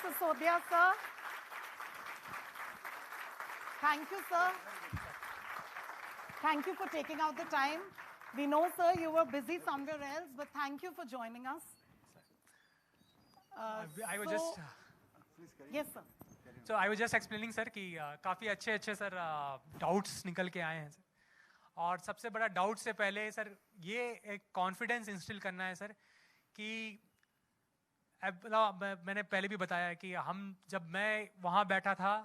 Sisodia, sir. Thank you, sir. Thank you for taking out the time. We know, sir, you were busy somewhere else, but thank you for joining us. I was just Yes, sir. So I was just explaining sir कि काफ़ी अच्छे sir doubts निकल के आए हैं sir, और सबसे बड़ा डाउट से पहले सर ये एक कॉन्फिडेंस इंस्टिल करना है सर कि मैंने पहले भी बताया कि जब मैं वहाँ बैठा था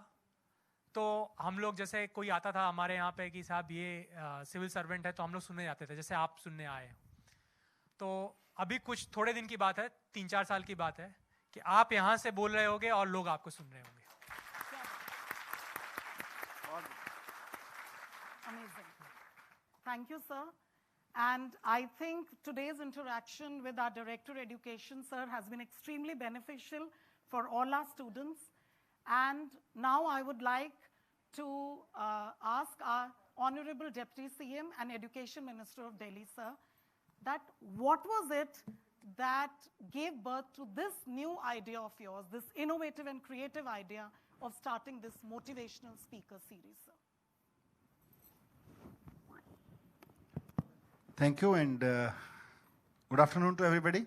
तो हम लोग जैसे कोई आता था हमारे यहाँ पे कि साहब ये सिविल सर्वेंट है, तो हम लोग सुनने जाते थे जैसे आप सुनने आए। तो अभी कुछ थोड़े दिन की बात है, 3-4 साल की बात है कि आप यहाँ से बोल रहे होगे और लोग आपको सुन रहे होंगे। Amazing. Thank you, sir. And I think today's interaction with our Director Education, sir, has been extremely beneficial for all our students. And now I would like to ask our Honorable Deputy CM and Education Minister of Delhi, sir, that what was it that gave birth to this new idea of yours, this innovative and creative idea of starting this motivational speaker series, sir? Thank you and good afternoon to everybody.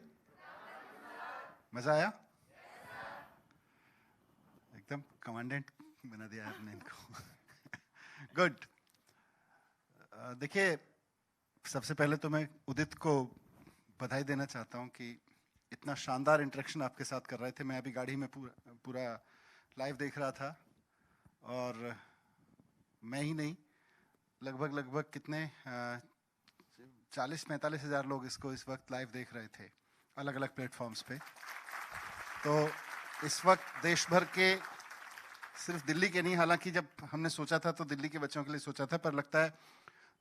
मजा आया? एकदम commandant बना दिया आपने इनको। Good. देखिए, सबसे पहले तो मैं उदित को बधाई देना चाहता हूँ कि इतना शानदार इंटरेक्शन आपके साथ कर रहे थे। मैं अभी गाड़ी में पूरा लाइव देख रहा था, और मैं ही नहीं, लगभग कितने 40-45 हज़ार लोग इसको इस वक्त लाइव देख रहे थे अलग अलग प्लेटफॉर्म्स पे। तो इस वक्त देश भर के, सिर्फ दिल्ली के नहीं, हालांकि जब हमने सोचा था तो दिल्ली के बच्चों के लिए सोचा था, पर लगता है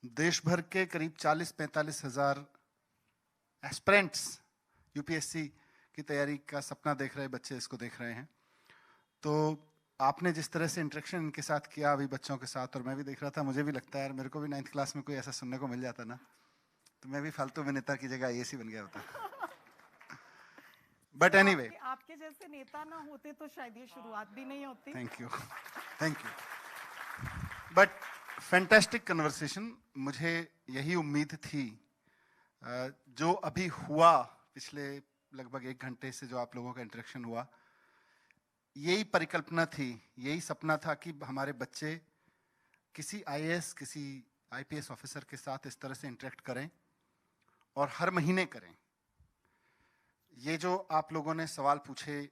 देश भर के करीब 40-45 हज़ार एस्पिरेंट्स यूपीएससी की तैयारी का सपना देख रहे बच्चे इसको देख रहे हैं। तो आपने जिस तरह से इंटरेक्शन इनके साथ किया अभी बच्चों के साथ, और मैं भी देख रहा था, मुझे भी लगता है यार मेरे को भी 9th क्लास में कोई ऐसा सुनने को मिल जाता ना, तो मैं भी फालतू में नेता की जगह आईएएस बन गया होता। बट एनीवे, आपके जैसे नेता ना होते तो शायद ये शुरुआत भी नहीं होती। Thank you. But fantastic conversation. मुझे यही उम्मीद थी, जो अभी हुआ पिछले लगभग 1 घंटे से जो आप लोगों का इंटरेक्शन हुआ, यही परिकल्पना थी, यही सपना था कि हमारे बच्चे किसी आईएएस, किसी आईपीएस ऑफिसर के साथ इस तरह से इंटरेक्ट करें और हर महीने करें। ये जो आप लोगों ने सवाल पूछे,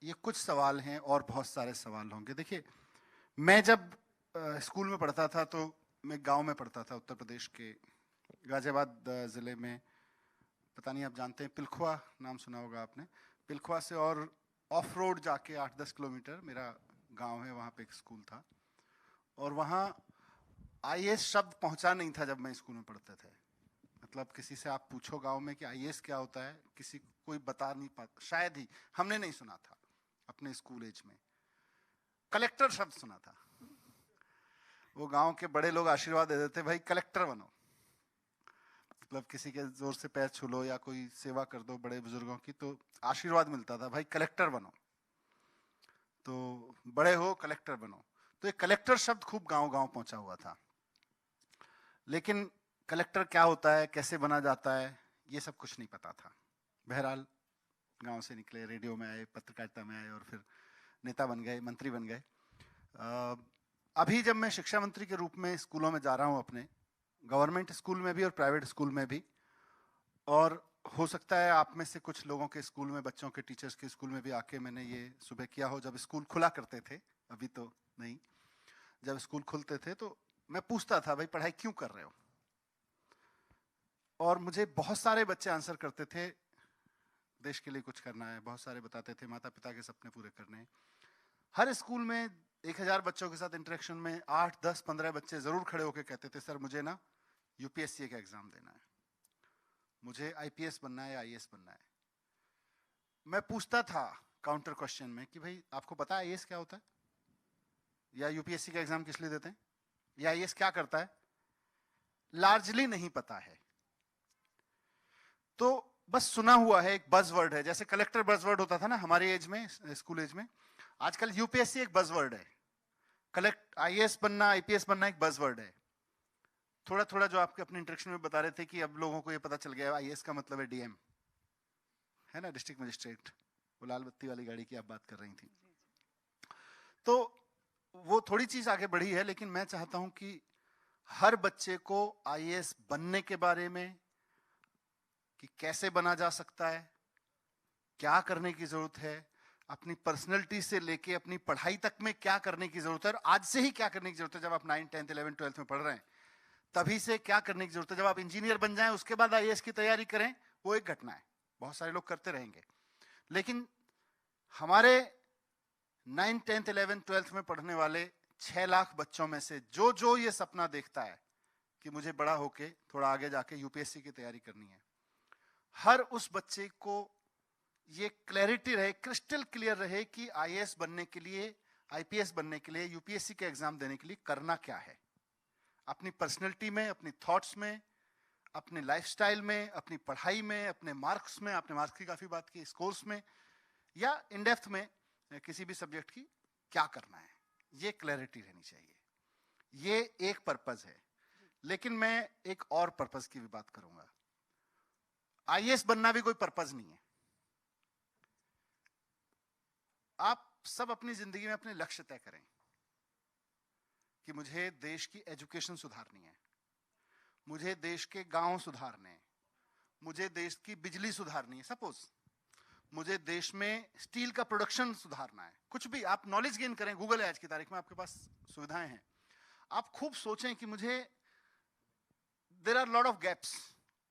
ये कुछ सवाल हैं और बहुत सारे सवाल होंगे। देखिए, मैं जब स्कूल में पढ़ता था तो मैं गांव में पढ़ता था, उत्तर प्रदेश के गाजियाबाद ज़िले में। पता नहीं आप जानते हैं, पिलखुआ नाम सुना होगा आपने। पिलखुआ से और ऑफ रोड जाके 8-10 किलोमीटर मेरा गांव है, वहाँ पे एक स्कूल था। और वहाँ आईएएस शब्द पहुँचा नहीं था जब मैं स्कूल में पढ़ते थे। मतलब किसी से आप पूछो गांव में कि आईएएस क्या होता है, किसी कोई बता नहीं पाता, शायद ही हमने नहीं सुना था अपने स्कूल एज में। कलेक्टर शब्द सुना था, वो गांव के बड़े लोग आशीर्वाद दे देते, भाई कलेक्टर बनो। मतलब किसी के जोर से पैर छू लो या कोई सेवा कर दो बड़े बुजुर्गों की, तो आशीर्वाद मिलता था, भाई कलेक्टर बनो, तो बड़े हो कलेक्टर बनो। तो ये कलेक्टर शब्द खूब गांव-गांव पहुंचा हुआ था। लेकिन कलेक्टर क्या होता है, कैसे बना जाता है, ये सब कुछ नहीं पता था। बहरहाल गांव से निकले, रेडियो में आए, पत्रकारिता में आए, और फिर नेता बन गए, मंत्री बन गए। अभी जब मैं शिक्षा मंत्री के रूप में स्कूलों में जा रहा हूं, अपने गवर्नमेंट स्कूल में भी और प्राइवेट स्कूल में भी, और हो सकता है आप में से कुछ लोगों के स्कूल में, बच्चों के, टीचर्स के स्कूल में भी आके मैंने ये सुबह किया हो, जब स्कूल खुला करते थे, अभी तो नहीं, जब स्कूल खुलते थे तो मैं पूछता था, भाई पढ़ाई क्यों कर रहे हो? और मुझे बहुत सारे बच्चे आंसर करते थे, देश के लिए कुछ करना है। बहुत सारे बताते थे माता पिता के सपने पूरे करने हैं। हर स्कूल में 1000 बच्चों के साथ इंटरेक्शन में 8, 10, 15 बच्चे जरूर खड़े होकर कहते थे, सर मुझे ना यूपीएससी का एग्जाम देना है, मुझे आईपीएस बनना है, आईएएस बनना है। मैं पूछता था काउंटर क्वेश्चन में कि भाई आपको पता है आईएएस क्या होता है, या यूपीएससी का एग्जाम किस लिए देते हैं, या आईएएस क्या करता है? लार्जली नहीं पता है। तो बस सुना हुआ है, एक बज़वर्ड है, जैसे कलेक्टर बज़वर्ड होता था ना हमारे एज में, स्कूल एज में। आजकल यूपीएससी एक बज़वर्ड है, कलेक्ट आईएएस बनना, आईपीएस बनना एक बज़वर्ड है। थोड़ा थोड़ा जो आपके अपने इंटरेक्शन में बता रहे थे कि अब लोगों को ये पता चल गया आईएएस का मतलब है डीएम, है ना, डिस्ट्रिक्ट मजिस्ट्रेट, वो लाल बत्ती वाली गाड़ी की आप बात कर रही थी। तो वो थोड़ी चीज आगे बढ़ी है, लेकिन मैं चाहता हूं कि हर बच्चे को आईएएस बनने के बारे में, कि कैसे बना जा सकता है, क्या करने की जरूरत है, अपनी पर्सनैलिटी से लेके अपनी पढ़ाई तक में क्या करने की जरूरत है, और आज से ही क्या करने की जरूरत है। जब आप 9, 10, 11, 12 में पढ़ रहे हैं तभी से क्या करने की जरूरत है। जब आप इंजीनियर बन जाएं उसके बाद आईएएस की तैयारी करें, वो एक घटना है, बहुत सारे लोग करते रहेंगे। लेकिन हमारे 9, 10, 11, 12 में पढ़ने वाले 6 लाख बच्चों में से जो ये सपना देखता है कि मुझे बड़ा होके थोड़ा आगे जाके यूपीएससी की तैयारी करनी है, हर उस बच्चे को ये क्लैरिटी रहे, क्रिस्टल क्लियर रहे कि आईएएस बनने के लिए, आईपीएस बनने के लिए, यूपीएससी के एग्जाम देने के लिए करना क्या है। अपनी पर्सनैलिटी में, अपनी थॉट्स में, अपने लाइफस्टाइल में, अपनी पढ़ाई में, अपने मार्क्स में, आपने मार्क्स की काफी बात की, स्कोर्स में, या इन डेप्थ में किसी भी सब्जेक्ट की क्या करना है, ये क्लैरिटी रहनी चाहिए। ये एक पर्पस है। लेकिन मैं एक और पर्पस की भी बात करूंगा। आईएएस बनना भी कोई पर्पस नहीं है। आप सब अपनी जिंदगी में अपने लक्ष्य तय करें कि मुझे देश की एजुकेशन सुधारनी है, मुझे देश के गांव सुधारने हैं, मुझे देश की बिजली सुधारनी है, सपोज मुझे देश में स्टील का प्रोडक्शन सुधारना है, कुछ भी आप नॉलेज गेन करें। गूगल है आज की तारीख में, आपके पास सुविधाएं हैं। आप खूब सोचें कि मुझे there are lot of gaps,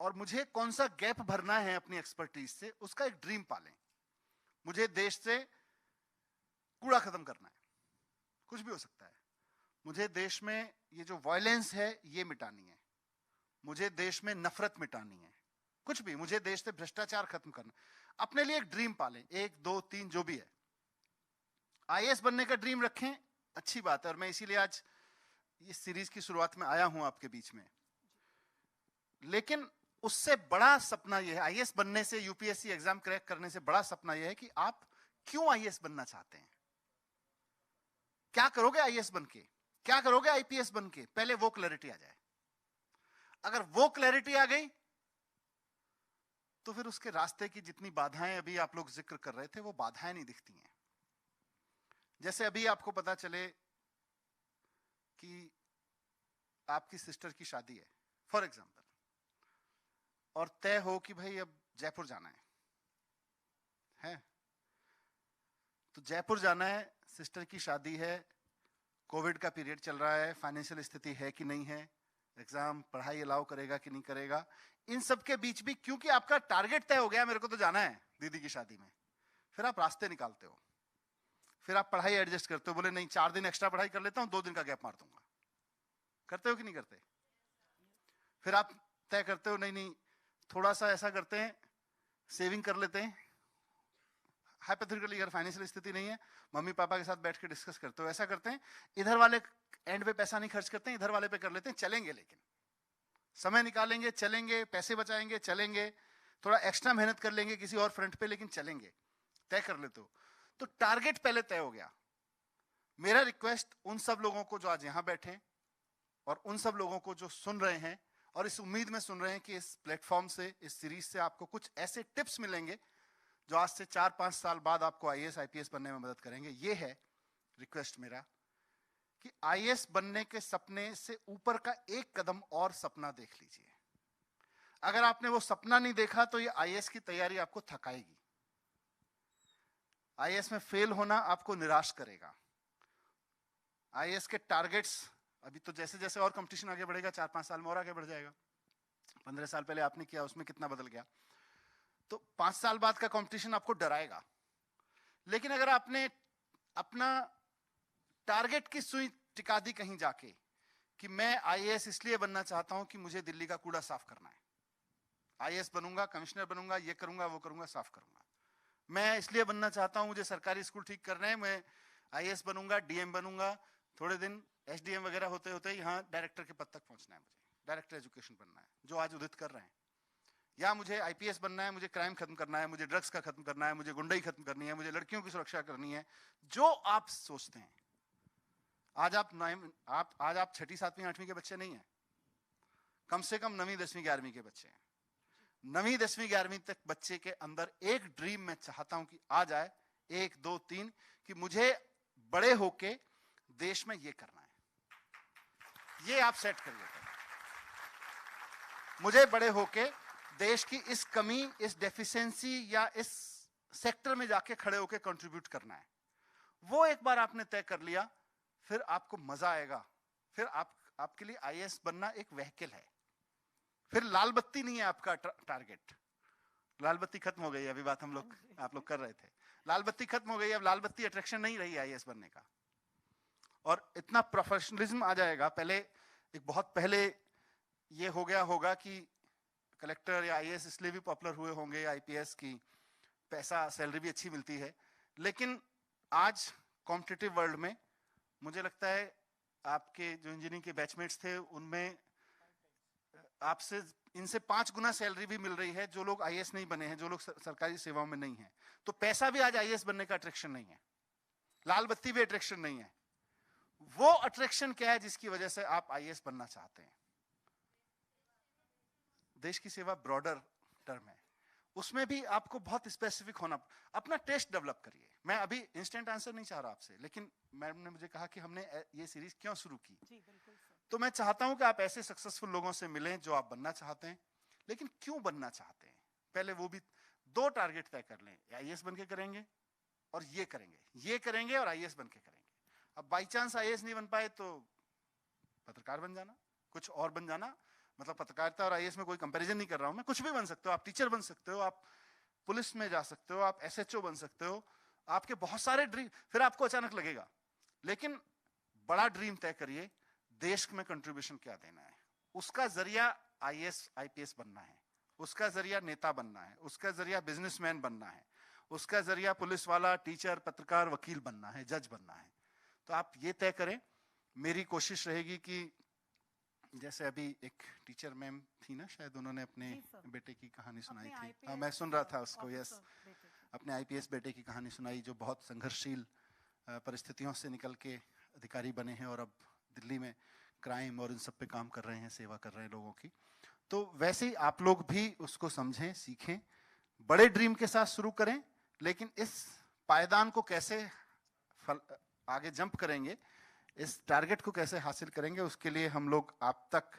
और मुझे कौन सा गैप भरना है अपनी एक्सपर्टीज से, उसका एक ड्रीम पालें। मुझे देश से कूड़ा खत्म करना है, कुछ भी हो सकता है। मुझे देश में ये जो वायलेंस है ये मिटानी है, मुझे देश में नफरत मिटानी है, कुछ भी, मुझे देश से भ्रष्टाचार खत्म करना। अपने लिए एक ड्रीम पालें, 1, 2, 3 जो भी है। आईएएस बनने का ड्रीम रखें, अच्छी बात है, और मैं इसीलिए आज इस सीरीज की शुरुआत में आया हूं आपके बीच में। लेकिन उससे बड़ा सपना यह है, आईएएस बनने से, यूपीएससी एग्जाम क्रैक करने से बड़ा सपना यह है कि आप क्यों आईएएस बनना चाहते हैं, क्या करोगे आईएएस बनके, क्या करोगे आईपीएस बनके, पहले वो क्लैरिटी आ जाए। अगर वो क्लैरिटी आ गई तो फिर उसके रास्ते की जितनी बाधाएं अभी आप लोग जिक्र कर रहे थे, वो बाधाएं नहीं दिखती हैं। जैसे अभी आपको पता चले कि आपकी सिस्टर की शादी है, फॉर एग्जाम्पल, और तय हो कि भाई अब जयपुर जाना है, तो जयपुर जाना है, सिस्टर की शादी है, कोविड का पीरियड चल रहा है, फाइनेंशियल स्थिति है कि नहीं है, एग्जाम पढ़ाई अलाउ करेगा कि नहीं करेगा, इन सब के बीच भी क्योंकि आपका टारगेट तय हो गया, मेरे को तो जाना है दीदी की शादी में, फिर आप रास्ते निकालते हो, फिर आप पढ़ाई एडजस्ट करते हो, बोले नहीं 4 दिन एक्स्ट्रा पढ़ाई कर लेता हूं, 2 दिन का गैप मार दूंगा। करते हो कि नहीं करते? फिर आप तय करते हो नहीं थोड़ा सा ऐसा करते हैं, सेविंग कर लेते हैं, हाइपोथेटिकली अगर फाइनेंशियल स्थिति नहीं है, मम्मी पापा के साथ बैठ के डिस्कस करते हो, ऐसा करते हैं, इधर वाले एंड पे पैसा नहीं खर्च करते हैं, इधर वाले पे कर लेते हैं, चलेंगे, लेकिन समय निकालेंगे, चलेंगे, पैसे बचाएंगे, चलेंगे, थोड़ा एक्स्ट्रा मेहनत कर लेंगे किसी और फ्रंट पे, लेकिन चलेंगे, तय कर लेते हो। तो टारगेट पहले तय हो गया। मेरा रिक्वेस्ट उन सब लोगों को जो आज यहां बैठे और उन सब लोगों को जो सुन रहे हैं और इस उम्मीद में सुन रहे हैं कि इस प्लेटफॉर्म से, इस सीरीज से आपको कुछ ऐसे टिप्स मिलेंगे जो आज से 4-5 साल बाद आपको आईएएस आईपीएस बनने में मदद करेंगे। ये है रिक्वेस्ट मेरा कि आईएएस बनने के सपने से ऊपर का एक कदम और सपना देख लीजिए। अगर आपने वो सपना नहीं देखा तो ये आईएएस की तैयारी आपको थकाएगी, आईएएस में फेल होना आपको निराश करेगा। आईएएस के टारगेट्स अभी तो जैसे जैसे और कंपटीशन आगे बढ़ेगा, 4-5 साल में और आगे बढ़ जाएगा। 15 साल पहले आपने किया, उसमें कितना बदल गया, तो 5 साल बाद का कंपटीशन आपको डराएगा। लेकिन अगर आपने अपना टारगेट की सुई टिका दी कहीं जाके कि मैं आईएएस इसलिए बनना चाहता हूं कि मुझे दिल्ली का कूड़ा साफ करना है, आईएएस बनूंगा, कमिश्नर बनूंगा, ये करूंगा, वो करूंगा, साफ करूंगा। मैं इसलिए बनना चाहता हूं, मुझे सरकारी स्कूल ठीक करना है, मैं आईएएस बनूंगा, डीएम बनूंगा, थोड़े दिन एसडीएम वगैरह होते होते यहाँ डायरेक्टर के पद तक पहुंचना है, मुझे डायरेक्टर एजुकेशन बनना है, जो आज उदित कर रहे हैं। या मुझे आईपीएस बनना है, मुझे क्राइम खत्म करना है, मुझे ड्रग्स का खत्म करना है, मुझे गुंडई खत्म करनी है, मुझे लड़कियों की सुरक्षा करनी है, जो आप सोचते हैं। आज आप 6ठी 7वीं 8वीं के बच्चे नहीं हैं, कम से कम 9वीं 10वीं 11वीं के बच्चे हैं। 9वीं 10वीं 11वीं तक बच्चे के अंदर एक ड्रीम मैं चाहता हूं कि आ जाए, 1 2 3, कि मुझे बड़े होके देश में ये करना है। ये आप सेट करिए, मुझे बड़े होके देश की इस कमी, इस डेफिशिएंसी या इस सेक्टर में जाके खड़े होके कंट्रीब्यूट करना है। वो एक बार आपने तय कर लिया, फिर आपको मजा आएगा। फिर आपके लिए आईएएस बनना एक व्हीकल है, फिर लाल बत्ती नहीं है आपका टारगेट। लाल बत्ती खत्म हो गई, अभी बात आप लोग कर रहे थे, लाल बत्ती खत्म हो गई, अब लाल बत्ती अट्रैक्शन नहीं रही आईएएस बनने का। और इतना प्रोफेशनलिज्म आ जाएगा। पहले एक बहुत पहले ये हो गया होगा कि कलेक्टर या आईएएस इसलिए भी पॉपुलर हुए होंगे, आईपीएस की पैसा सैलरी भी अच्छी मिलती है, लेकिन आज कॉम्पिटिटिव वर्ल्ड में मुझे लगता है आपके जो इंजीनियरिंग के बैचमेट्स थे उनमें आपसे इनसे 5 गुना सैलरी भी मिल रही है, जो लोग आईएएस नहीं बने हैं, जो लोग सरकारी सेवाओं में नहीं हैं। तो पैसा भी आज आईएएस बनने का अट्रैक्शन नहीं है, लाल बत्ती भी अट्रैक्शन नहीं है। वो अट्रैक्शन क्या है जिसकी वजह से आप आईएएस बनना चाहते हैं? देश की सेवा ब्रॉडर टर्म है, उसमें भी आपको बहुत स्पेसिफिक होना। अपना टेस्ट डेवलप करिए। मैं अभी इंस्टेंट आंसर नहीं चाह रहा आपसे, लेकिन मैडम ने मुझे कहा कि हमने ये सीरीज क्यों शुरू की। जी बिल्कुल सर। तो मैं चाहता हूं कि आप ऐसे सक्सेसफुल लोगों से मिलें जो आप बनना चाहते हैं, लेकिन क्यों बनना चाहते हैं, पहले वो भी 2 टारगेट तय कर लें। आईएएस बन के करेंगे और ये करेंगे और आईएएस बन के करेंगे। अब बाई चांस आईएएस नहीं बन पाए तो पत्रकार बन जाना, कुछ और बन जाना। मतलब पत्रकारिता और आईएएस में कोई कंपैरिजन नहीं कर रहा हूं मैं, कुछ भी बन सकते हो। आप टीचर बन सकते हो, आप पुलिस में जा सकते हो, आप एसएचओ बन सकते हो, आपके बहुत सारे ड्रीम। फिर आपको अचानक लगेगा, लेकिन बड़ा ड्रीम तय करिए, देश में कंट्रीब्यूशन क्या देना है। उसका जरिया आईएएस आईपीएस बनना है, उसका जरिया नेता बनना है, उसका जरिया बिजनेसमैन बनना है, उसका जरिया पुलिस वाला, टीचर, पत्रकार, वकील बनना है, जज बनना है। तो आप ये तय करें। मेरी कोशिश रहेगी कि जैसे अभी एक टीचर मैम थी ना, शायद उन्होंने अपने बेटे की कहानी सुनाई थी। हाँ, मैं सुन रहा था उसको। यस, अपने आईपीएस बेटे की कहानी सुनाई, जो बहुत संघर्षशील परिस्थितियों से निकल के अधिकारी बने हैं और अब दिल्ली में क्राइम और इन सब पे काम कर रहे हैं, सेवा कर रहे हैं लोगों की। तो वैसे ही आप लोग भी उसको समझें, सीखें, बड़े ड्रीम के साथ शुरू करें, लेकिन इस पायदान को कैसे आगे जंप करेंगे, इस टारगेट को कैसे हासिल करेंगे, उसके लिए हम लोग आप तक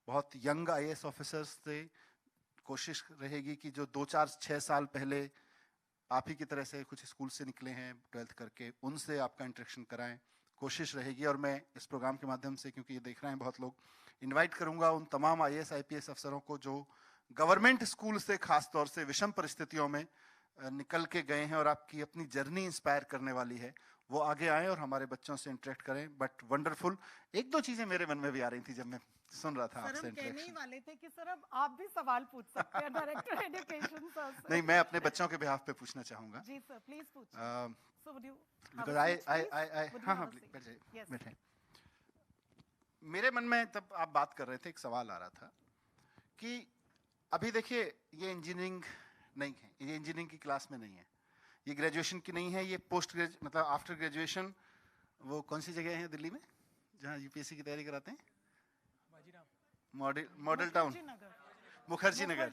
बहुत यंग आईएएस ऑफिसर्स से कोशिश रहेगी कि जो 2 4 6 साल पहले आप ही की तरह से कुछ स्कूल से निकले हैं 12th करके, उनसे आपका इंटरेक्शन कराएं, कोशिश रहेगी। और मैं इस प्रोग्राम के माध्यम से, क्योंकि ये देख रहे हैं बहुत लोग, इनवाइट करूंगा उन तमाम आईएएस आईपीएस अफसरों को जो गवर्नमेंट स्कूल से खास तौर से विषम परिस्थितियों में निकल के गए हैं और आपकी अपनी जर्नी इंस्पायर करने वाली है, वो आगे आए और हमारे बच्चों से इंटरेक्ट करें। बट वंडरफुल, 1-2 चीजें मेरे मन में भी आ रही थी जब मैं सुन रहा था आपसे इंटरेक्शन। कहने ही वाले थे कि सर अब आप भी सवाल पूछ सकते हैं डायरेक्टर एजुकेशन सर से। नहीं, मैं अपने बच्चों के बिहाफ पे पूछना चाहूंगा। जी सर, प्लीज पूछिए। So would you because I हाँ बैठे। मेरे मन में तब आप बात कर रहे थे, एक सवाल आ रहा था कि अभी देखिए, ये इंजीनियरिंग नहीं है, ये इंजीनियरिंग की क्लास में नहीं है, ये ग्रेजुएशन की नहीं है, ये मतलब आफ्टर ग्रेजुएशन वो कौन सी जगह है दिल्ली में जहाँ यूपीएससी की तैयारी कराते हैं? Model town, Mukherjee Nagar.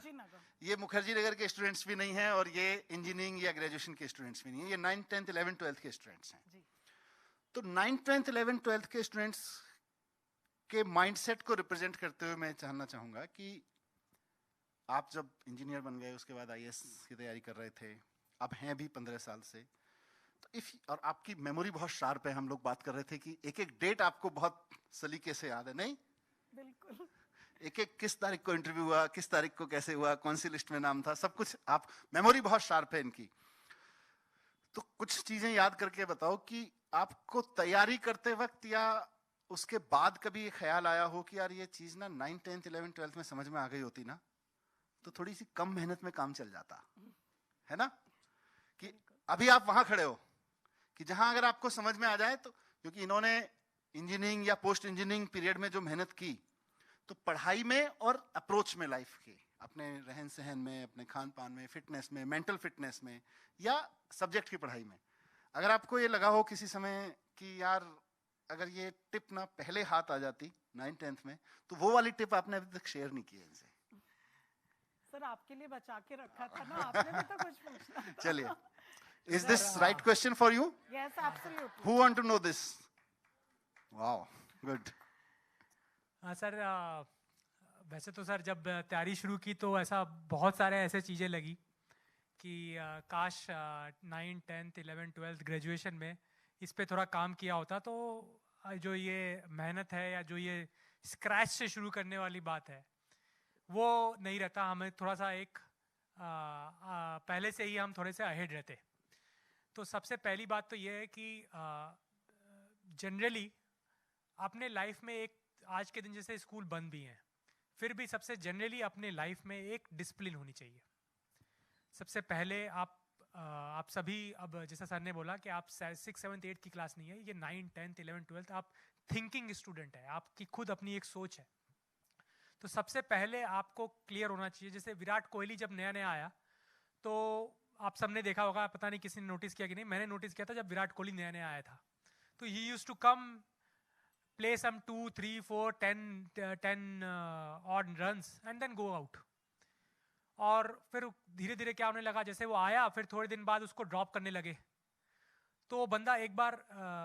ये मुखर्जी नगर के स्टूडेंट्स भी नहीं हैं और ये इंजीनियरिंग या ग्रेजुएशन के स्टूडेंट्स भी नहीं है, ये 9th 10th 11th 12th के स्टूडेंट्स हैं। तो 9th 10th 11th 12th के स्टूडेंट्स के माइंडसेट को रिप्रेजेंट करते हुए मैं जानना चाहूंगा कि आप जब इंजीनियर बन गए, उसके बाद आईएएस की तैयारी कर रहे थे, अब हैं भी 15 साल से, तो और आपकी मेमोरी बहुत शार्प है। हम लोग बात कर रहे थे कि एक एक डेट आपको बहुत सलीके से याद है, नहीं? बिल्कुल। एक एक किस तारीख को इंटरव्यू हुआ, किस तारीख को कैसे हुआ, कौन सी लिस्ट में नाम था, सब कुछ आप, मेमोरी बहुत शार्प है इनकी। तो कुछ चीजें याद करके बताओ कि आपको तैयारी करते वक्त या उसके बाद कभी ये ख्याल आया हो कि यार ये चीज ना 9th 10th 11th 12th में समझ में आ गई होती ना, तो थोड़ी सी कम मेहनत में काम चल जाता है ना? कि अभी आप वहां खड़े हो कि जहां अगर आपको समझ में आ जाए तो, क्योंकि इन्होंने इंजीनियरिंग या पोस्ट इंजीनियरिंग पीरियड में जो मेहनत की, तो पढ़ाई में और अप्रोच में लाइफ के अपने रहन सहन में, अपने खान पान में, फिटनेस में, मेंटल फिटनेस में, या सब्जेक्ट की पढ़ाई में, अगर आपको ये लगा हो किसी समय कि यार अगर ये टिप ना पहले हाथ आ जाती 9th-10th में, तो वो वाली टिप आपने अभी तक शेयर नहीं की है इनसे? सर आपके लिए बचा के रखा था ना, आपने भी तो कुछ पूछना था। चलिए, is this right question for you? Yes absolutely. Who want to know this? Wow, good. हाँ सर, वैसे तो सर जब तैयारी शुरू की तो ऐसा बहुत सारे ऐसे चीज़ें लगी कि काश 9, 10th, 11th, 12th ग्रेजुएशन में इस पे थोड़ा काम किया होता, तो जो ये मेहनत है या जो ये स्क्रैच से शुरू करने वाली बात है वो नहीं रहता। हमें थोड़ा सा एक पहले से ही हम थोड़े से अहेड रहते। तो सबसे पहली बात तो ये है कि जनरली अपने लाइफ में एक, आज के दिन जैसे स्कूल बंद भी हैं, फिर भी सबसे जनरली अपने लाइफ में एक डिसिप्लिन होनी चाहिए। सबसे पहले आप सभी, अब जैसा सर ने बोला कि आप 6, 7, 8 की क्लास नहीं है, ये 9, 10th, 11th, 12th आप थिंकिंग स्टूडेंट है, आपकी खुद अपनी एक सोच है। तो सबसे पहले आपको क्लियर होना चाहिए। जैसे विराट कोहली जब नया नया आया तो आप सबने देखा होगा, पता नहीं किसी ने नोटिस किया कि नहीं, मैंने नोटिस किया था जब विराट कोहली नया नया आया था तो ही used to come play some 2, 3, 4, 10 odd runs and then go out. और फिर धीरे धीरे क्या होने लगा, जैसे वो आया फिर थोड़े दिन बाद उसको ड्रॉप करने लगे। तो वो बंदा एक बार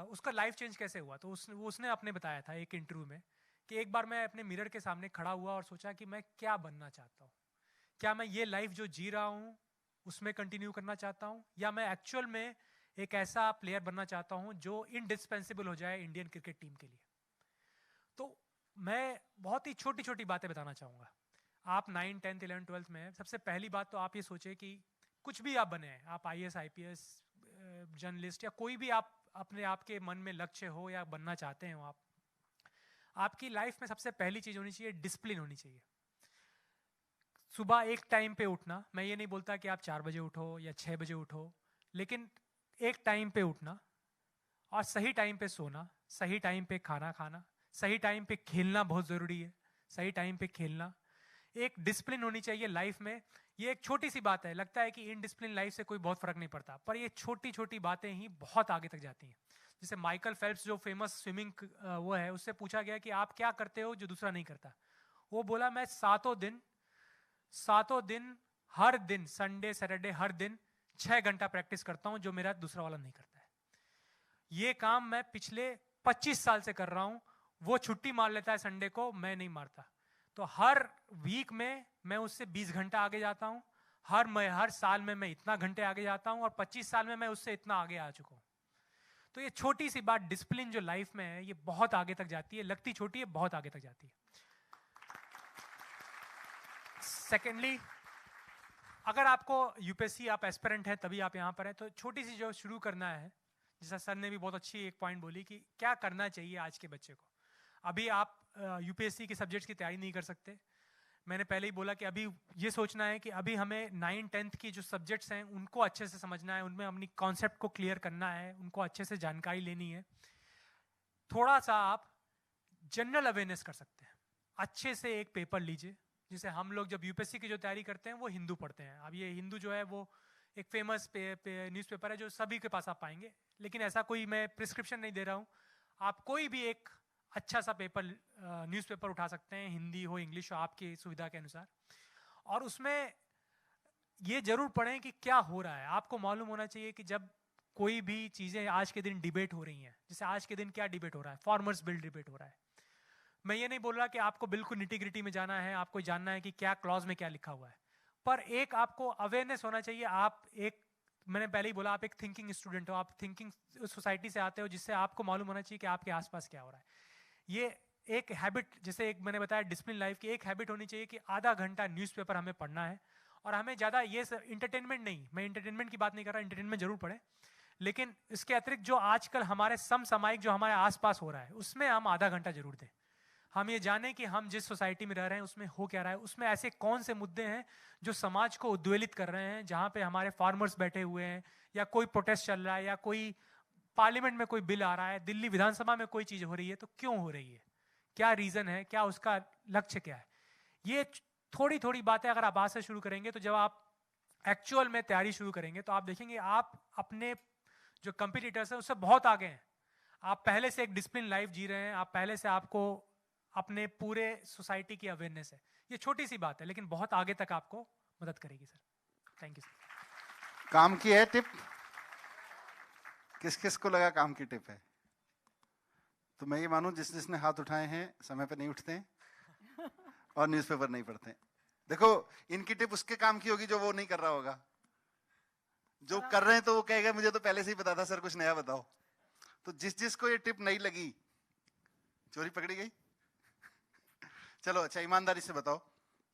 उसका लाइफ चेंज कैसे हुआ, तो उसने अपने बताया था एक इंटरव्यू में कि एक बार मैं अपने मिरर के सामने खड़ा हुआ और सोचा कि मैं क्या बनना चाहता हूँ। क्या मैं ये लाइफ जो जी रहा हूँ उसमें कंटिन्यू करना चाहता हूँ, या मैं एक्चुअल में एक ऐसा प्लेयर बनना चाहता हूँ जो इनडिस्पेंसिबल हो जाए इंडियन क्रिकेट टीम के लिए। तो मैं बहुत ही छोटी छोटी बातें बताना चाहूँगा। आप 9, 10th, 11th, 12th में सबसे पहली बात तो आप ये सोचें कि कुछ भी आप बने हैं, आप IAS, IPS, जर्नलिस्ट या कोई भी आप अपने आप के मन में लक्ष्य हो या बनना चाहते हो, आपकी लाइफ में सबसे पहली चीज होनी चाहिए डिसिप्लिन होनी चाहिए। सुबह एक टाइम पे उठना, मैं ये नहीं बोलता कि आप 4 बजे उठो या 6 बजे उठो, लेकिन एक टाइम पे उठना और सही टाइम पे सोना, सही टाइम पे खाना खाना, सही टाइम पे खेलना बहुत जरूरी है, सही टाइम पे खेलना। एक डिसिप्लिन होनी चाहिए लाइफ में। ये एक छोटी सी बात है, लगता है कि इनडिसिप्लिन लाइफ से कोई बहुत फर्क नहीं पड़ता, पर ये छोटी छोटी बातें ही बहुत आगे तक जाती हैं। जैसे माइकल फेल्प्स जो फेमस स्विमिंग वो है, उससे पूछा गया कि आप क्या करते हो जो दूसरा नहीं करता। वो बोला मैं सातों दिन हर दिन, संडे सैटरडे हर दिन 6 घंटा प्रैक्टिस करता हूं जो मेरा दूसरा वाला नहीं करता है। ये काम मैं पिछले 25 साल से कर रहा हूं। वो छुट्टी मार लेता है संडे को, मैं नहीं मारता। तो हर वीक में मैं उससे 20 घंटा आगे जाता हूं। हर साल में मैं इतना घंटे आगे जाता हूं और 25 साल में मैं उससे इतना आगे आ चुका हूं। तो ये छोटी सी बात डिसिप्लिन जो लाइफ में है, ये बहुत आगे तक जाती है। लगती छोटी है, बहुत आगे तक जाती है। सेकेंडली, अगर आपको यूपीएससी, आप एस्पिरेंट हैं तभी आप यहाँ पर हैं, तो छोटी सी जो शुरू करना है, जैसा सर ने भी बहुत अच्छी एक पॉइंट बोली कि क्या करना चाहिए आज के बच्चे को। अभी आप यूपीएससी के सब्जेक्ट्स की तैयारी नहीं कर सकते। मैंने पहले ही बोला कि अभी ये सोचना है कि अभी हमें 9, 10th की जो सब्जेक्ट्स हैं उनको अच्छे से समझना है, उनमें अपनी कॉन्सेप्ट को क्लियर करना है, उनको अच्छे से जानकारी लेनी है। थोड़ा सा आप जनरल अवेयरनेस कर सकते हैं। अच्छे से एक पेपर लीजिए, जैसे हम लोग जब यूपीएससी की जो तैयारी करते हैं वो हिंदू पढ़ते हैं। अब ये हिंदू जो है वो एक फेमस न्यूज़पेपर है जो सभी के पास आप पाएंगे, लेकिन ऐसा कोई मैं प्रिस्क्रिप्शन नहीं दे रहा हूँ। आप कोई भी एक अच्छा सा पेपर, न्यूज़पेपर उठा सकते हैं, हिंदी हो इंग्लिश हो, आपकी सुविधा के अनुसार, और उसमें ये जरूर पढ़ें कि क्या हो रहा है। आपको मालूम होना चाहिए कि जब कोई भी चीज़ें आज के दिन डिबेट हो रही हैं, जैसे आज के दिन क्या डिबेट हो रहा है, फार्मर्स बिल डिबेट हो रहा है। मैं ये नहीं बोल रहा कि आपको बिल्कुल निटी-ग्रिटी में जाना है, आपको जानना है कि क्या क्लॉज में क्या लिखा हुआ है, पर एक आपको अवेयरनेस होना चाहिए। आप एक, मैंने पहले ही बोला, आप एक थिंकिंग स्टूडेंट हो, आप थिंकिंग सोसाइटी से आते हो, जिससे आपको मालूम होना चाहिए कि आपके आसपास क्या हो रहा है। ये एक हैबिट, जैसे एक मैंने बताया डिसिप्लिन लाइफ की एक हैबिट होनी चाहिए कि आधा घंटा न्यूज़पेपर हमें पढ़ना है। और हमें ज़्यादा ये इंटरटेनमेंट नहीं, मैं इंटरटेनमेंट की बात नहीं कर रहा, इंटरटेनमेंट जरूर पढ़ें, लेकिन इसके अतिरिक्त जो आजकल हमारे समसामयिक जो हमारे आसपास हो रहा है उसमें हम आधा घंटा जरूर दें। हम ये जानें कि हम जिस सोसाइटी में रह रहे हैं उसमें हो क्या रहा है, उसमें ऐसे कौन से मुद्दे हैं जो समाज को उद्वेलित कर रहे हैं, जहाँ पे हमारे फार्मर्स बैठे हुए हैं, या कोई प्रोटेस्ट चल रहा है, या कोई पार्लियामेंट में कोई बिल आ रहा है, दिल्ली विधानसभा में कोई चीज़ हो रही है, तो क्यों हो रही है, क्या रीज़न है, क्या उसका लक्ष्य क्या है। ये थोड़ी थोड़ी बातें अगर आप आज से शुरू करेंगे तो जब आप एक्चुअल में तैयारी शुरू करेंगे तो आप देखेंगे आप अपने जो कंपटीटर्स हैं उससे बहुत आगे हैं। आप पहले से एक डिसिप्लिन लाइफ जी रहे हैं, आप पहले से आपको अपने पूरे सोसाइटी की अवेयरनेस है। ये छोटी सी बात है लेकिन बहुत आगे तक आपको मदद करेगी सर। Thank you sir. काम की है टिप? किस किस को लगा काम की टिप है? तो मैं ये मानूं जिस जिसने हाथ उठाए हैं समय पे नहीं उठते हैं और न्यूज़पेपर नहीं पढ़ते हैं। देखो इनकी टिप उसके काम की होगी जो वो नहीं कर रहा होगा। जो कर रहे हैं तो वो कहेगा मुझे तो पहले से ही पता था सर, कुछ नया बताओ। तो जिस जिसको ये टिप नहीं लगी, चोरी पकड़ी गई। चलो अच्छा, ईमानदारी से बताओ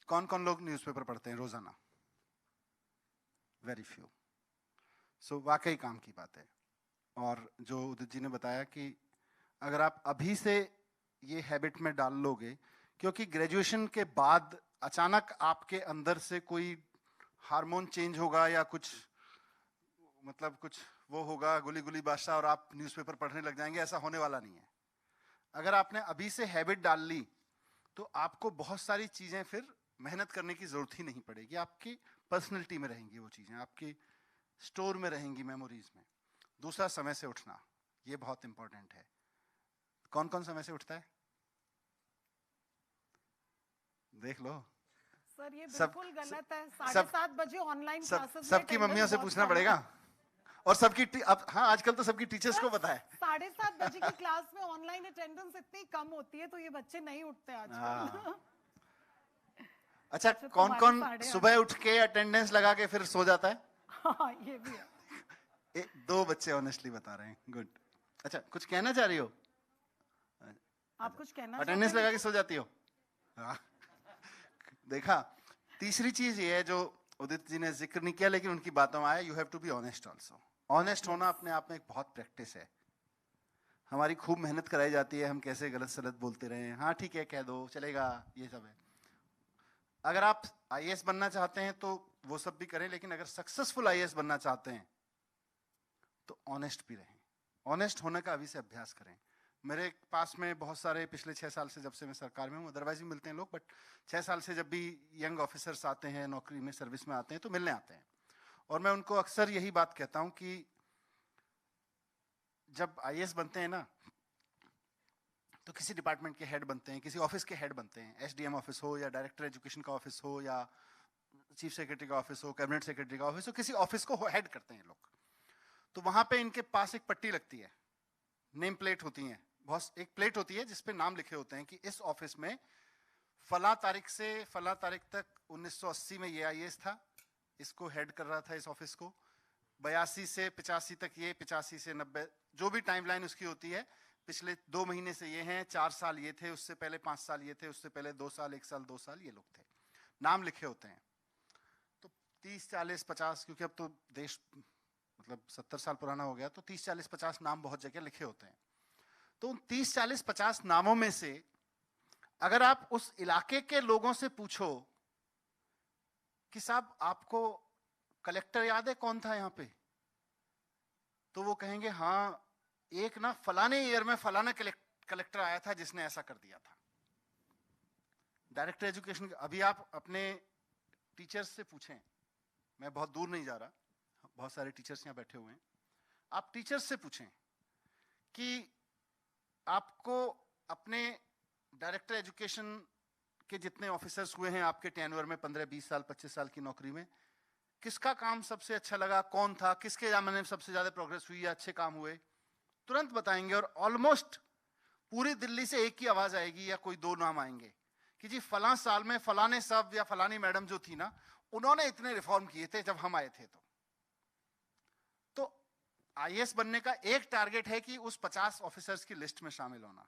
कौन कौन लोग न्यूज़पेपर पढ़ते हैं रोजाना? Very few. सो वाकई काम की बात है। और जो उदित जी ने बताया कि अगर आप अभी से ये हैबिट में डाल लोगे, क्योंकि ग्रेजुएशन के बाद अचानक आपके अंदर से कोई हार्मोन चेंज होगा या कुछ मतलब कुछ वो होगा गुली गुली बादशाह और आप न्यूज़पेपर पढ़ने लग जाएंगे, ऐसा होने वाला नहीं है। अगर आपने अभी से हैबिट डाल ली तो आपको बहुत सारी चीजें फिर मेहनत करने की जरूरत ही नहीं पड़ेगी। आपकी पर्सनैलिटी में रहेंगी वो चीजें, आपकी स्टोर में रहेंगी, मेमोरीज में। दूसरा, समय से उठना, ये बहुत इंपॉर्टेंट है। कौन कौन समय से उठता है? देख लो सर ये सब- बिल्कुल गलत है। सब- 7:30 बजे ऑनलाइन क्लासेस सबकी मम्मियों से पूछना पड़ेगा। और सबकी अब हाँ आजकल तो सबकी टीचर्स को पता है। 7:30 बजे की क्लास में ऑनलाइन अटेंडेंस इतनी कम होती है तो ये बच्चे नहीं उठते आजकल। अच्छा, अच्छा, कौन तुम्हारे कौन 8:30 सुबह उठ के अटेंडेंस लगा के फिर सो जाता है? हाँ ये भी है। दो बच्चे ऑनेस्टली बता रहे हैं। गुड। अच्छा, कुछ कहना चाह रही हो? आप कुछ कहना अटेंडेंस चाहते लगा हैं? के सो जाती हो? हाँ। देखा, तीसरी चीज ये है जो उदित जी ने जिक्र नहीं किया लेकिन उनकी बातों में आया, you have to be honest also. Honest होना अपने आप में एक बहुत प्रैक्टिस है। हमारी खूब मेहनत कराई जाती है, हम कैसे गलत सलत बोलते रहे, हाँ ठीक है कह दो चलेगा, ये सब है। अगर आप आईएएस बनना चाहते हैं तो वो सब भी करें, लेकिन अगर सक्सेसफुल आईएएस बनना चाहते हैं तो ऑनेस्ट भी रहें। ऑनेस्ट होने का अभी से अभ्यास करें। मेरे पास में बहुत सारे पिछले 6 साल से, जब से मैं सरकार में हूँ, अदरवाइज भी मिलते हैं लोग, बट 6 साल से जब भी यंग ऑफिसर्स आते हैं, नौकरी में सर्विस में आते हैं तो मिलने आते हैं। और मैं उनको अक्सर यही बात कहता हूँ कि जब आईएएस बनते हैं ना तो किसी डिपार्टमेंट के हेड बनते हैं, किसी ऑफिस के हेड बनते हैं, एसडीएम ऑफिस हो या डायरेक्टर एजुकेशन का ऑफिस हो या चीफ सेक्रेटरी का ऑफिस हो, कैबिनेट सेक्रेटरी का ऑफिस हो, किसी ऑफिस को हेड करते हैं लोग। तो वहां पे इनके पास एक पट्टी लगती है, नेम प्लेट होती है, बहुत एक प्लेट होती है जिसपे नाम लिखे होते हैं कि इस ऑफिस में फला तारीख से फला तारीख तक 1980 में ये आईएएस था, इसको हेड कर रहा था इस ऑफिस को। 82 से 85 तक ये, 85 से 90, जो भी टाइमलाइन उसकी होती है, पिछले 2 महीने से ये हैं, 4 साल ये थे, उससे पहले 5 साल ये थे, उससे पहले 2 साल 1 साल 2 साल ये लोग थे, नाम लिखे होते हैं। तो 30 40 50, क्योंकि अब तो देश मतलब 70 साल पुराना हो गया, तो 30 40 50 नाम बहुत जगह लिखे होते हैं। तो उन 30 40 50 नामों में से अगर आप उस इलाके के लोगों से पूछो कि साहब आपको कलेक्टर याद है कौन था यहाँ पे, तो वो कहेंगे हाँ एक ना फलाने ईयर में फलाना कलेक्टर आया था जिसने ऐसा कर दिया था। डायरेक्टर एजुकेशन, अभी आप अपने टीचर्स से पूछें, मैं बहुत दूर नहीं जा रहा, बहुत सारे टीचर्स यहाँ बैठे हुए हैं, आप टीचर्स से पूछें कि आपको अपने डायरेक्टर एजुकेशन के जितने ऑफिसर्स हुए हैं आपके टेन्योर में, 15 20 साल 25 साल की नौकरी में, किसका काम सबसे अच्छा लगा, कौन था, किसके जमाने में सबसे ज्यादा प्रोग्रेस हुई या अच्छे काम हुए, तुरंत बताएंगे। और ऑलमोस्ट पूरी दिल्ली से एक ही आवाज आएगी या कोई 2 नाम आएंगे कि जी फलां साल में फलाने साहब या फलानी मैडम जो थी ना, उन्होंने इतने रिफॉर्म किए थे जब हम आए थे। तो आईएएस बनने का एक टारगेट है कि उस 50 ऑफिसर्स की लिस्ट में शामिल होना,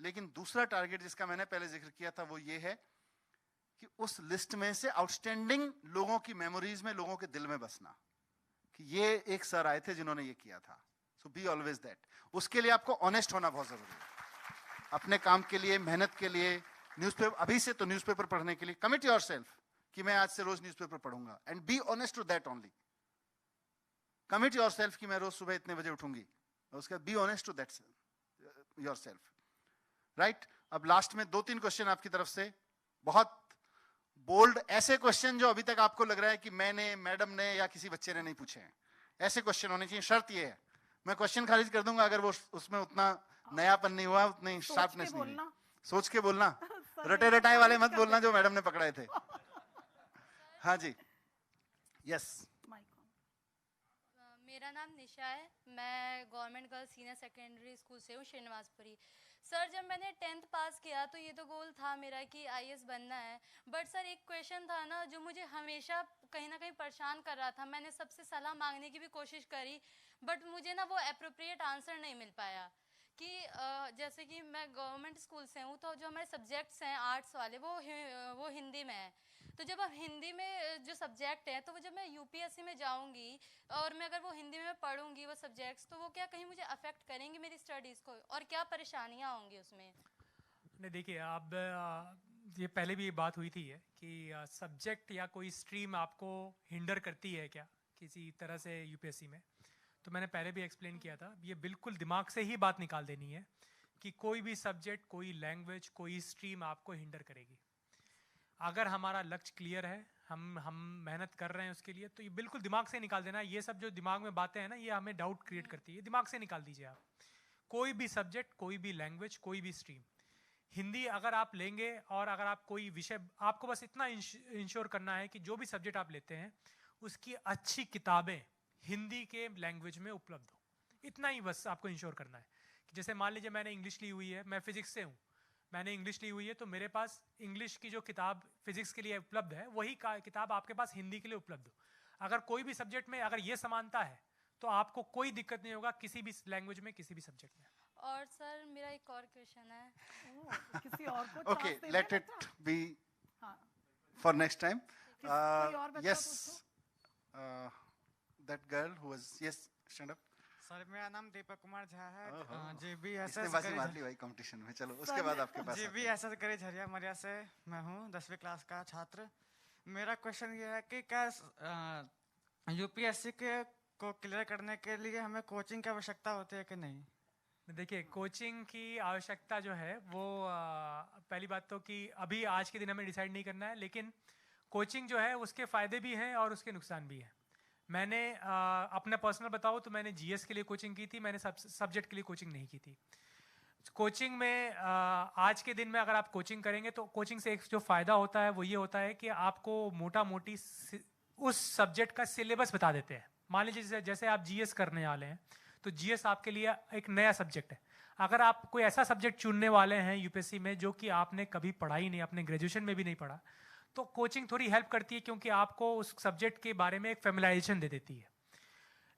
लेकिन दूसरा टारगेट जिसका मैंने पहले जिक्र किया था वो ये है कि उस लिस्ट में से आउटस्टैंडिंग लोगों की मेमोरीज में, लोगों के दिल में बसना कि ये एक सर आए थे जिन्होंने ये किया था। सो बी ऑलवेज दैट। उसके लिए आपको ऑनेस्ट होना बहुत जरूरी है, अपने काम के लिए, मेहनत के लिए। न्यूज़पेपर अभी से तो न्यूज़पेपर पढ़ने के लिए कमिट योरसेल्फ कि मैं आज से रोज न्यूज़पेपर पढ़ूंगा, and be honest to that only. Commit yourself कि मैं रोज सुबह इतने बजे उठूंगी, उसके बाद be honest to that yourself, right. अब लास्ट में 2-3 क्वेश्चन आपकी तरफ से, बहुत बोल्ड ऐसे क्वेश्चन जो अभी तक आपको लग रहा है कि मैंने, मैडम ने या किसी बच्चे ने नहीं पूछे हैं, ऐसे क्वेश्चन होने चाहिए। शर्त ये है, मैं क्वेश्चन खारिज कर दूंगा अगर वो उसमें उतना नयापन नहीं हुआ, उतनी शार्पनेस नहीं हुई। सोच के बोलना, रटे रटाए वाले मत बोलना जो मैडम ने पकड़ाए थे। हाँ जी, यस। मेरा नाम निशा है, मैं government girls senior secondary school से हूँ, श्रीनिवासपुरी। सर, जब मैंने 10th पास किया तो ये तो गोल था मेरा कि आईएएस बनना है, बट सर एक क्वेश्चन था ना जो मुझे हमेशा कहीं ना कहीं परेशान कर रहा था। मैंने सबसे सलाह मांगने की भी कोशिश करी, बट मुझे ना वो अप्रोप्रिएट आंसर नहीं मिल पाया कि जैसे कि मैं गवर्नमेंट स्कूल से हूँ तो जो हमारे सब्जेक्ट्स हैं आर्ट्स वाले वो हिंदी में है। तो जब अब हिंदी में जो सब्जेक्ट है तो वो जब मैं यूपीएससी में जाऊंगी और मैं अगर वो हिंदी में पढ़ूंगी वो सब्जेक्ट्स, तो वो क्या कहीं मुझे अफेक्ट करेंगे मेरी स्टडीज़ को, और क्या परेशानियाँ होंगी उसमें? नहीं, देखिए, अब ये पहले भी ये बात हुई थी है कि सब्जेक्ट या कोई स्ट्रीम आपको हिंडर करती है क्या किसी तरह से यूपीएससी में। तो मैंने पहले भी एक्सप्लेन किया था, ये बिल्कुल दिमाग से ही बात निकाल देनी है कि कोई भी सब्जेक्ट, कोई लैंग्वेज, कोई स्ट्रीम आपको हिंडर करेगी। अगर हमारा लक्ष्य क्लियर है, हम मेहनत कर रहे हैं उसके लिए, तो ये बिल्कुल दिमाग से निकाल देना। ये सब जो दिमाग में बातें हैं ना, ये हमें डाउट क्रिएट करती है, दिमाग से निकाल दीजिए आप। कोई भी सब्जेक्ट, कोई भी लैंग्वेज, कोई भी स्ट्रीम, हिंदी अगर आप लेंगे और अगर आप कोई विषय, आपको बस इतना इंश्योर करना है कि जो भी सब्जेक्ट आप लेते हैं उसकी अच्छी किताबें हिंदी के लैंग्वेज में उपलब्ध हो। इतना ही बस आपको इंश्योर करना है। कि जैसे मान लीजिए मैंने इंग्लिश ली हुई है, मैं फिजिक्स से हूँ, मैंने इंग्लिश ली हुई है, तो मेरे पास इंग्लिश की जो किताब फिजिक्स के लिए उपलब्ध है वही किताब आपके पास हिंदी के लिए उपलब्ध हो। अगर कोई भी सब्जेक्ट में अगर ये समानता है तो आपको कोई दिक्कत नहीं होगा किसी भी लैंग्वेज में, किसी भी सब्जेक्ट में। और सर मेरा एक और क्वेश्चन है। किसी और को ओके, chance दे लेट देना इट था। बी हाँ, फॉर नेक्स्ट टाइम। कोई और बच्चा यस, पूछो। That girl who was, yes, stand up. Sir, मेरा नाम दीपक कुमार झा है, इसने जीबीएसएस बाजी मार ली भाई कंपटीशन में। चलो उसके बाद आपके पास आते हैं। जीबीएसएस गरी झरिया मरिया से मैं हूँ, 10वीं क्लास का छात्र। मेरा क्वेश्चन ये है कि क्या यूपीएससी के को क्लियर करने के लिए हमें कोचिंग की आवश्यकता होती है कि नहीं? देखिए, कोचिंग की आवश्यकता जो है वो पहली बात तो कि अभी आज के दिन हमें डिसाइड नहीं करना है, लेकिन कोचिंग जो है उसके फ़ायदे भी हैं और उसके नुकसान भी हैं। मैंने अपना पर्सनल बताऊँ तो मैंने जीएस के लिए कोचिंग की थी, मैंने सब्जेक्ट के लिए कोचिंग नहीं की थी। कोचिंग में आज के दिन में अगर आप कोचिंग करेंगे तो कोचिंग से एक जो फ़ायदा होता है वो ये होता है कि आपको मोटा मोटी उस सब्जेक्ट का सिलेबस बता देते हैं। मान लीजिए जैसे आप जीएस करने वाले हैं तो जीएस आपके लिए एक नया सब्जेक्ट है। अगर आप कोई ऐसा सब्जेक्ट चुनने वाले हैं यूपीएससी में जो कि आपने कभी पढ़ा ही नहीं, अपने ग्रेजुएशन में भी नहीं पढ़ा, तो कोचिंग थोड़ी हेल्प करती है क्योंकि आपको उस सब्जेक्ट के बारे में एक फेमिलाइजेशन दे देती है।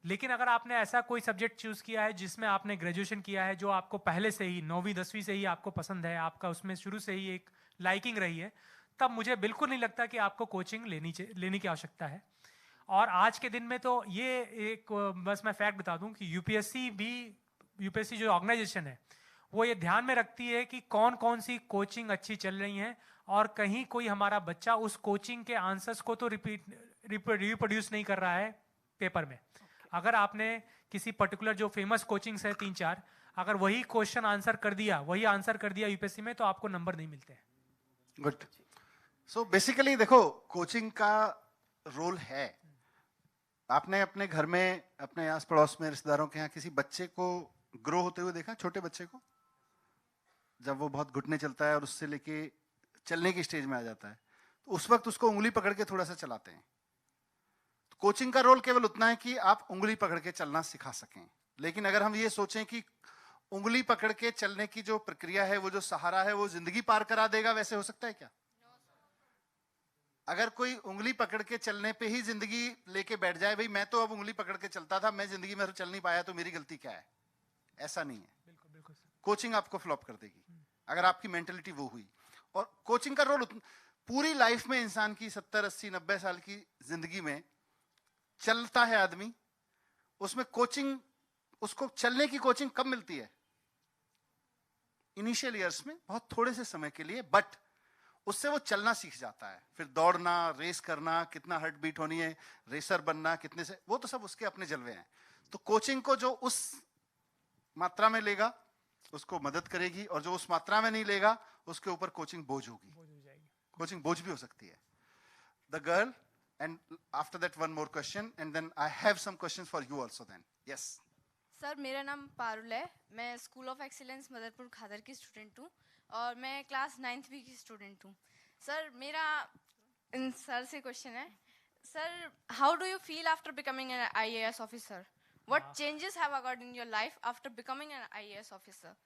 लेकिन अगर आपने ऐसा कोई सब्जेक्ट चूज किया है जिसमें आपने ग्रेजुएशन किया है, जो आपको पहले से ही 9वीं 10वीं से ही आपको पसंद है, आपका उसमें शुरू से ही एक लाइकिंग रही है, तब मुझे बिल्कुल नहीं लगता कि आपको कोचिंग लेने की आवश्यकता है। और आज के दिन में तो ये एक बस मैं फैक्ट बता दूं कि यूपीएससी जो ऑर्गेनाइजेशन है वो ये ध्यान में रखती है कि कौन कौन सी कोचिंग अच्छी चल रही हैं और कहीं कोई हमारा बच्चा उस कोचिंग के आंसर्स को तो रिप्रोड्यूस नहीं कर रहा है पेपर में। अगर आपने किसी पर्टिकुलर जो फेमस कोचिंग्स है 3-4, अगर वही क्वेश्चन आंसर कर दिया यूपीएससी में, तो आपको नंबर नहीं मिलते हैं। गुड। सो बेसिकली देखो, कोचिंग का रोल है, आपने अपने घर में, अपने आस पड़ोस में, रिश्तेदारों के यहाँ किसी बच्चे को ग्रो होते हुए देखा? छोटे बच्चे को जब वो बहुत घुटने चलता है और उससे लेके चलने की स्टेज में आ जाता है तो उस वक्त उसको उंगली पकड़ के थोड़ा सा चलाते हैं। तो कोचिंग का रोल केवल उतना है कि आप उंगली पकड़ के चलना सिखा सकें। लेकिन अगर हम ये सोचें कि उंगली पकड़ के चलने की जो प्रक्रिया है, वो जो सहारा है, वो जिंदगी पार करा देगा, वैसे हो सकता है क्या? अगर कोई उंगली पकड़ के चलने पे ही जिंदगी लेके बैठ जाए, भाई मैं तो अब उंगली पकड़ के चलता था, मैं जिंदगी में चल नहीं पाया तो मेरी गलती क्या है, ऐसा नहीं है। बिल्कुल बिल्कुल। कोचिंग आपको फ्लॉप कर देगी अगर आपकी मेंटेलिटी वो हुई। और कोचिंग का रोल पूरी लाइफ में, इंसान की 70, 80, 90 साल की जिंदगी में चलता है आदमी, उसमें कोचिंग, उसको चलने की कोचिंग कब मिलती है? इनिशियल ईयर्स में, बहुत थोड़े से समय के लिए, बट उससे वो चलना सीख जाता है। फिर दौड़ना, रेस करना, कितना हार्ट बीट होनी है, रेसर बनना, कितने से, वो तो सब उसके अपने जलवे हैं। तो कोचिंग को जो उस मात्रा में लेगा उसको मदद करेगी, और जो उस मात्रा में नहीं लेगा उसके ऊपर कोचिंग बोझ होगी। कोचिंग बोझ भी हो सकती है। the girl, and after that one more question, and then I have some questions for you also then. Yes. Sir मेरा नाम पारुल है, मैं स्कूल ऑफ एक्सीलेंस मदरपुर खादर की स्टूडेंट हूँ और मैं क्लास 9th बी की स्टूडेंट हूँ. सर मेरा इन सर से क्वेश्चन है, sir how do you feel after becoming an IAS officer? What changes have occurred in your life after becoming an IAS officer?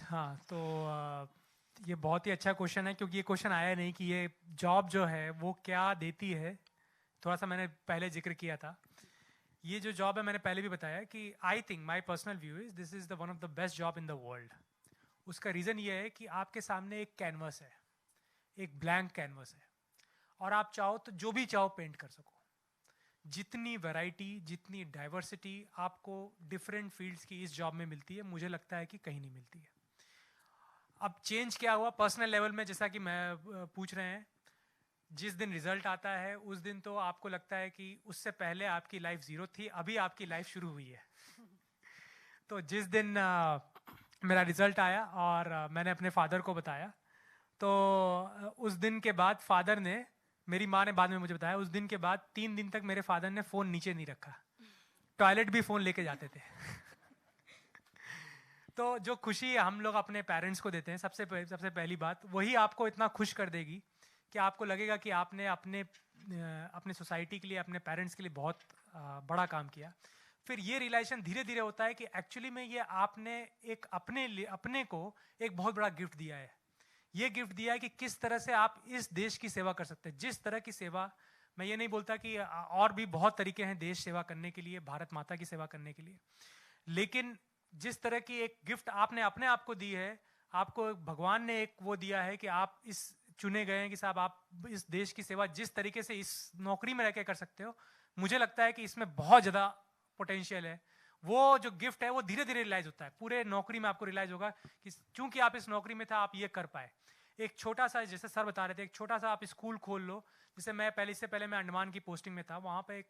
हाँ, तो ये बहुत ही अच्छा क्वेश्चन है, क्योंकि ये क्वेश्चन आया नहीं कि ये जॉब जो है वो क्या देती है. थोड़ा सा मैंने पहले जिक्र किया था. ये जो जॉब है मैंने पहले भी बताया कि I think my personal view is this is the one of the best job in the world. उसका रीज़न ये है कि आपके सामने एक कैनवस है, एक ब्लैंक कैनवस है, और आप चाहो तो जो भी चाहो पेंट कर सको. जितनी वैरायटी, जितनी डाइवर्सिटी आपको डिफरेंट फील्ड्स की इस जॉब में मिलती है, मुझे लगता है कि कहीं नहीं मिलती है. अब चेंज क्या हुआ पर्सनल लेवल में, जैसा कि मैं पूछ रहे हैं, जिस दिन रिजल्ट आता है उस दिन तो आपको लगता है कि उससे पहले आपकी लाइफ जीरो थी, अभी आपकी लाइफ शुरू हुई है. तो जिस दिन मेरा रिजल्ट आया और मैंने अपने फादर को बताया, तो उस दिन के बाद फादर ने, मेरी माँ ने बाद में मुझे बताया, उस दिन के बाद 3 दिन तक मेरे फादर ने फ़ोन नीचे नहीं रखा. टॉयलेट भी फ़ोन लेके जाते थे. तो जो खुशी हम लोग अपने पेरेंट्स को देते हैं, सबसे पहली बात वही आपको इतना खुश कर देगी कि आपको लगेगा कि आपने अपने सोसाइटी के लिए, अपने पेरेंट्स के लिए बहुत बड़ा काम किया. फिर ये रियलाइजेशन धीरे धीरे होता है कि एक्चुअली में ये आपने एक अपने को एक बहुत बड़ा गिफ्ट दिया है. ये गिफ्ट दिया है कि किस तरह से आप इस देश की सेवा कर सकते हैं. जिस तरह की सेवा, मैं ये नहीं बोलता कि और भी बहुत तरीके हैं देश सेवा करने के लिए, भारत माता की सेवा करने के लिए, लेकिन जिस तरह की एक गिफ्ट आपने अपने आप को दी है, आपको भगवान ने एक वो दिया है कि आप इस चुने गए हैं कि साहब आप इस देश की सेवा जिस तरीके से इस नौकरी में रह के कर सकते हो, मुझे लगता है कि इसमें बहुत ज़्यादा पोटेंशियल है. वो जो गिफ्ट है वो धीरे धीरे रियलाइज होता है. पूरे नौकरी में आपको रियलाइज होगा कि चूंकि आप इस नौकरी में था, आप ये कर पाए. एक छोटा सा, जैसे सर बता रहे थे, एक छोटा सा आप स्कूल खोल लो. जैसे इससे पहले मैं अंडमान की पोस्टिंग में था, वहाँ पे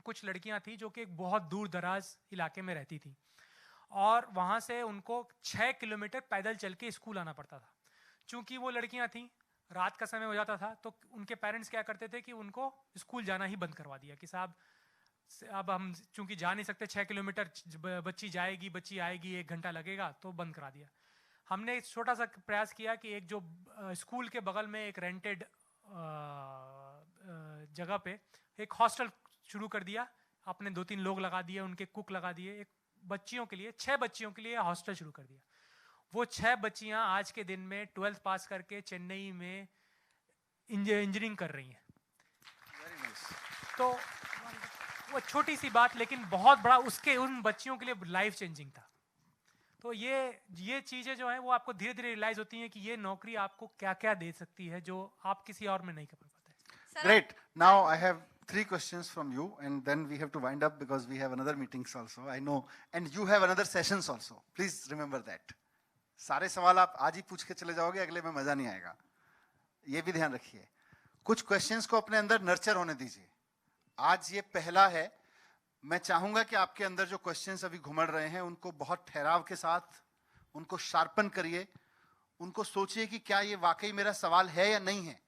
कुछ लड़कियाँ थी जो कि एक बहुत दूर दराज इलाके में रहती थी, और वहाँ से उनको 6 किलोमीटर पैदल चल के स्कूल आना पड़ता था. चूंकि वो लड़कियां थीं, रात का समय हो जाता था, तो उनके पेरेंट्स क्या करते थे कि उनको स्कूल जाना ही बंद करवा दिया कि साहब अब हम चूंकि जा नहीं सकते, 6 किलोमीटर बच्ची जाएगी, बच्ची आएगी, 1 घंटा लगेगा, तो बंद करा दिया. हमने एक छोटा सा प्रयास किया कि एक जो स्कूल के बगल में एक रेंटेड जगह पे एक हॉस्टल शुरू कर दिया. अपने 2-3 लोग लगा दिए, उनके कुक लगा दिए. एक बच्चियों के लिए, 6 बच्चियों के लिए हॉस्टल शुरू कर दिया. वो 6 बच्चियां आज के दिन में 12th पास करके चेन्नई में इंजीनियरिंग कर रही हैं. तो वो छोटी सी बात, लेकिन बहुत बड़ा उसके उन बच्चियों के लिए लाइफ चेंजिंग था. तो ये चीजें जो हैं वो आपको धीरे धीरे रियलाइज होती हैं कि ये नौकरी आपको क्या क्या दे सकती है जो आप किसी और में नहीं कर पाते. Great. Now I have 3 questions from you, and then we have to wind up because we have another meetings also. I know, and you have another sessions also. Please remember that. सारे सवाल आप आज ही पूछ के चले जाओगे, अगले में मजा नहीं आएगा. ये भी ध्यान रखिए. कुछ क्वेश्चंस को अपने अंदर नर्चर होने दीजिए. आज ये पहला है. मैं चाहूंगा कि आपके अंदर जो क्वेश्चंस अभी घुमड़ रहे हैं उनको बहुत ठहराव के साथ उनको शार्पन करिए. उनको सोचिए कि क्या ये वाकई मेरा सवाल है या नहीं है.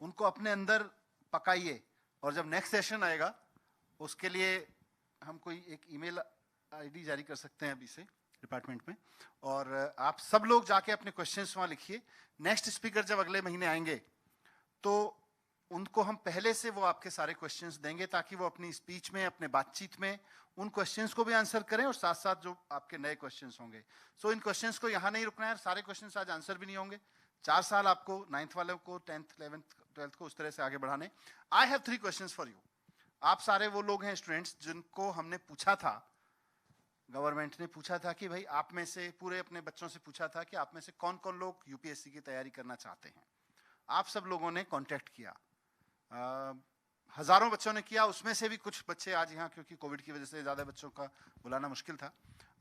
उनको अपने अंदर पकाइए, और जब नेक्स्ट सेशन आएगा उसके लिए हम कोई एक ईमेल आईडी जारी कर सकते हैं अभी से डिपार्टमेंट में, और आप सब लोग जाके अपने क्वेश्चंस वहां लिखिए. नेक्स्ट स्पीकर जब अगले महीने आएंगे तो उनको हम पहले से वो आपके सारे क्वेश्चंस देंगे, ताकि वो अपनी स्पीच में, अपने बातचीत में उन क्वेश्चंस को भी आंसर करें, और साथ साथ जो आपके नए क्वेश्चंस होंगे. सो इन क्वेश्चंस को यहाँ नहीं रुकना है. सारे क्वेश्चंस आज आंसर भी नहीं होंगे. 4 साल आपको 9th वालों को 10th 11th 12th को उस तरह से आगे बढ़ाने. I have 3 questions for you. आप सारे वो लोग हैं स्टूडेंट्स जिनको हमने पूछा था, गवर्नमेंट ने पूछा था कि भाई आप में से, पूरे अपने बच्चों से पूछा था कि आप में से कौन कौन लोग यूपीएससी की तैयारी करना चाहते हैं. आप सब लोगों ने कांटेक्ट किया. हजारों बच्चों ने किया. उसमें से भी कुछ बच्चे आज यहाँ, क्योंकि कोविड की वजह से ज्यादा बच्चों का बुलाना मुश्किल था,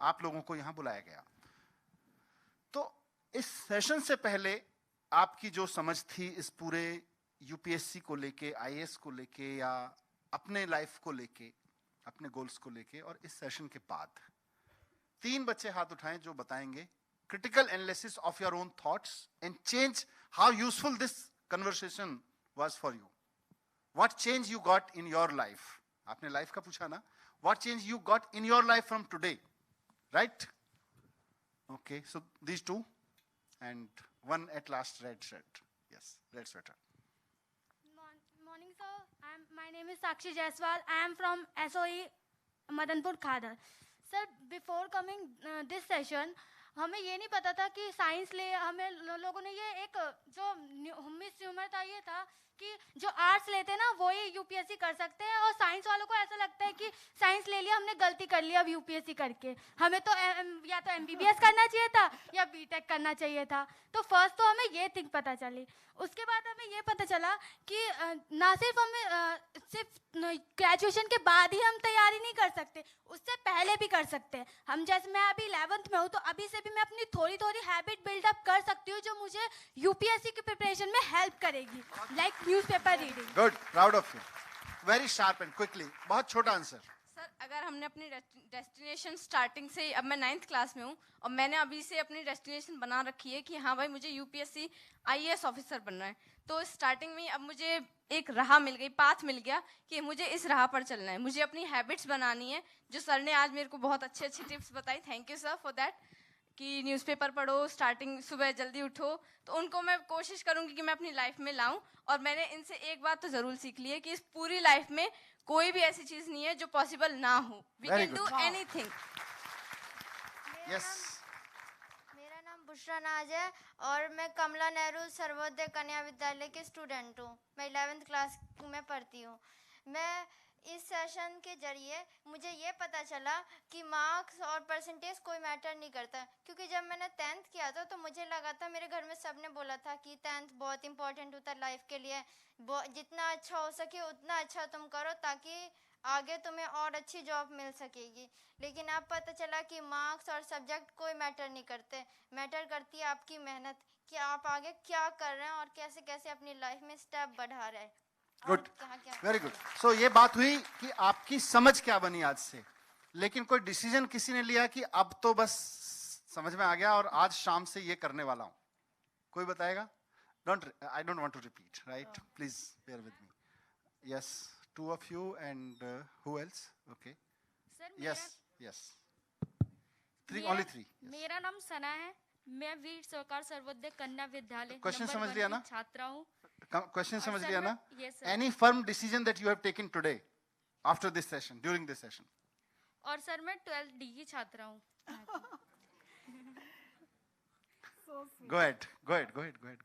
आप लोगों को यहाँ बुलाया गया. तो इस सेशन से पहले आपकी जो समझ थी इस पूरे यूपीएससी को लेके, आईएएस को लेके, या अपने लाइफ को लेके, अपने गोल्स को लेके, और इस सेशन के बाद 3 बच्चे हाथ उठाएं जो बताएंगे critical analysis of your own thoughts and change how useful this conversation was for you. what change you got in your life? आपने life का पूछा ना? What change you got in your life from today? Right? Okay, so these two, and one at last red shirt. Yes, red sweater. Morning, sir. My name is Sakshi Jaiswal. I am from SOE Madanpur Khadar. Sir, before coming this session, हमें ये नहीं पता था कि science ले हमें लोगों ने ये एक जो मिस ह्यूमर था ये था कि जो आर्ट्स लेते हैं ना वो ही यूपीएससी कर सकते हैं और साइंस वालों को ऐसा लगता है कि साइंस ले लिया हमने गलती कर लिया अब यूपीएससी करके हमें तो या तो एमबीबीएस करना चाहिए था या बीटेक करना चाहिए था तो फर्स्ट तो हमें ये थिंक पता चली उसके बाद हमें ये पता चला कि ना सिर्फ हमें सिर्फ ग्रेजुएशन के बाद ही हम तैयारी नहीं कर सकते उससे पहले भी कर सकते हैं हम जैसे मैं अभी 11th में हूँ तो अभी से भी मैं अपनी थोड़ी थोड़ी हैबिट बिल्डअप कर सकती हूँ जो मुझे यूपीएससी की प्रिपरेशन में हेल्प करेगी like newspaper reading Good, proud of you. Very sharp and quickly. बहुत छोटा आंसर. सर अगर हमने अपनी डेस्टिनेशन स्टार्टिंग से अब मैं 9th क्लास में हूँ और मैंने अभी से अपनी डेस्टिनेशन बना रखी है कि हाँ भाई मुझे यूपीएससी आईएएस ऑफिसर बनना है तो स्टार्टिंग में अब मुझे एक राह मिल गई पाथ मिल गया कि मुझे इस राह पर चलना है मुझे अपनी हैबिट्स बनानी है जो सर ने आज मेरे को बहुत अच्छी अच्छी टिप्स बताई thank you sir for that कि न्यूज़पेपर पढ़ो स्टार्टिंग सुबह जल्दी उठो तो उनको मैं कोशिश करूँगी कि मैं अपनी लाइफ में लाऊं और मैंने इनसे एक बात तो ज़रूर सीख ली है कि इस पूरी लाइफ में कोई भी ऐसी चीज़ नहीं है जो पॉसिबल ना हो we Very can good. Do anything Yes. मेरा नाम बुशरा नाज है और मैं कमला नेहरू सर्वोदय कन्या विद्यालय की स्टूडेंट हूँ मैं 11th क्लास में पढ़ती हूँ मैं इस सेशन के जरिए मुझे ये पता चला कि मार्क्स और परसेंटेज कोई मैटर नहीं करता क्योंकि जब मैंने 10th किया था तो मुझे लगा था मेरे घर में सब ने बोला था कि 10th बहुत इंपॉर्टेंट होता है लाइफ के लिए जितना अच्छा हो सके उतना अच्छा तुम करो ताकि आगे तुम्हें और अच्छी जॉब मिल सकेगी लेकिन अब पता चला कि मार्क्स और सब्जेक्ट कोई मैटर नहीं करते मैटर करती है आपकी मेहनत कि आप आगे क्या कर रहे हैं और कैसे कैसे अपनी लाइफ में स्टेप बढ़ा रहे हैं गुड वेरी गुड सो ये बात हुई कि आपकी समझ क्या बनी आज से लेकिन कोई डिसीजन किसी ने लिया कि अब तो बस समझ में आ गया और आज शाम से ये करने वाला हूं कोई बताएगा I don't want to repeat right please bear with me yes two of you and who else okay sir yes only three yes. मेरा नाम सना है मैं वीर सरकार सर्वोदय कन्या विद्यालय क्वेश्चन समझ लिया ना छात्रा हूँ क्वेश्चन समझ लिया ना yes, sir. any firm decision that you have taken today after this session during this session और सर मैं 12th डी की छात्रा हूँ go ahead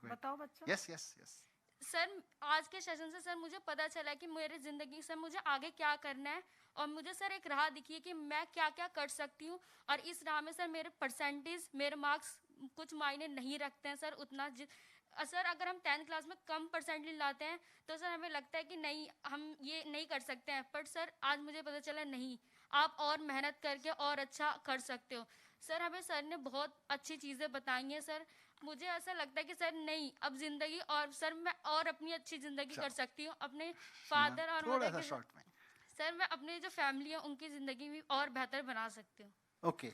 बताओ बच्चों yes सर आज के सेशन से सर मुझे पता चला कि मेरे ज़िंदगी सर मुझे आगे क्या करना है और मुझे सर एक राह दिखी है कि मैं क्या क्या कर सकती हूँ और इस राह में सर मेरे परसेंटेज मेरे मार्क्स कुछ मायने नहीं रखते हैं सर उतना सर अगर हम 10th क्लास में कम परसेंटेज लाते हैं तो सर हमें लगता है कि नहीं हम ये नहीं कर सकते हैं पर सर आज मुझे पता चला नहीं आप और मेहनत करके और अच्छा कर सकते हो सर हमें सर ने बहुत अच्छी चीज़ें बताई हैं सर मुझे ऐसा लगता है कि सर नहीं अब जिंदगी और सर मैं और अपनी अच्छी जिंदगी कर सकती हूँ अपने फादर और मदर के सर मैं अपनी जो फैमिली है उनकी जिंदगी भी और बेहतर बना सकती हूँ ओके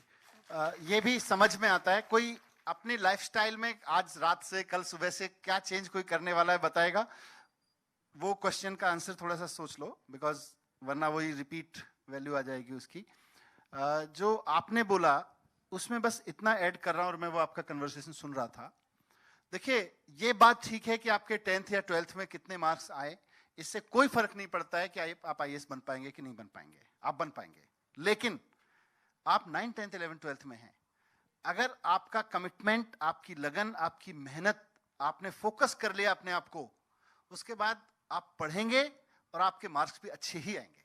ये भी समझ में आता है कोई अपनी लाइफस्टाइल में आज रात से कल सुबह से क्या चेंज कोई करने वाला है बताएगा वो क्वेश्चन का आंसर थोड़ा सा सोच लो बिकॉज वरना वही रिपीट वैल्यू आ जाएगी उसकी जो आपने बोला उसमें बस इतना ऐड कर रहा हूं और मैं वो आपका कन्वर्सेशन सुन रहा था देखिए ये बात ठीक है कि आपके 10th या 12th में कितने मार्क्स आए इससे कोई फर्क नहीं पड़ता है कि आप आईएएस बन पाएंगे कि नहीं बन पाएंगे आप बन पाएंगे लेकिन आप 9th 10th 11th 12th में हैं अगर आपका कमिटमेंट आपकी लगन आपकी मेहनत आपने फोकस कर लिया अपने आप को उसके बाद आप पढ़ेंगे और आपके मार्क्स भी अच्छे ही आएंगे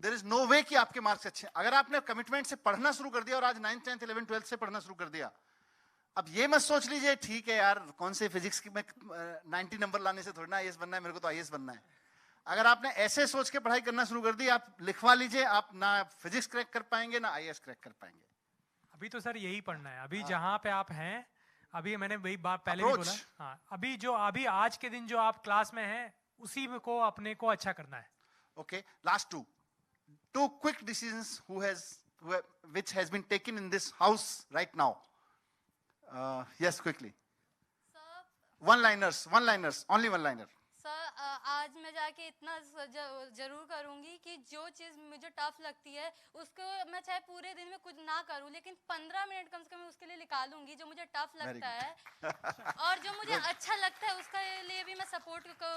देयर इज नो वे कि आपके मार्क्स अच्छे अगर आपने कमिटमेंट से पढ़ना शुरू कर दिया और आज 9th 10th 11th 12th से पढ़ना शुरू कर दिया अब ये मत सोच लीजिए ठीक है यार कौन से फिजिक्स की में 90 नंबर लाने से थोड़ी ना आईएएस बनना है मेरे को तो आईएएस बनना है अगर आपने ऐसे सोच के पढ़ाई करना शुरू कर दी आप लिखवा लीजिए आप ना फिजिक्स क्रैक कर पाएंगे ना आईएएस क्रैक कर पाएंगे अभी तो सर यही पढ़ना है अभी जहां पे आप हैं अभी मैंने वही बात पहले भी बोला हाँ अभी आज के दिन जो आप क्लास में हैं उसी को अपने को अच्छा करना है okay last two quick decisions which has been taken in this house right now yes quickly sir one liners only one liner sir आज मैं जाके इतना ज़रूर करूँगी कि जो चीज़ मुझे टफ लगती है उसको मैं चाहे पूरे दिन में कुछ ना करूँ, लेकिन 15 मिनट कम से कम उसके लिए निकालूंगी जो मुझे टफ लगता है और जो मुझे अच्छा लगता है उसके लिए भी मैं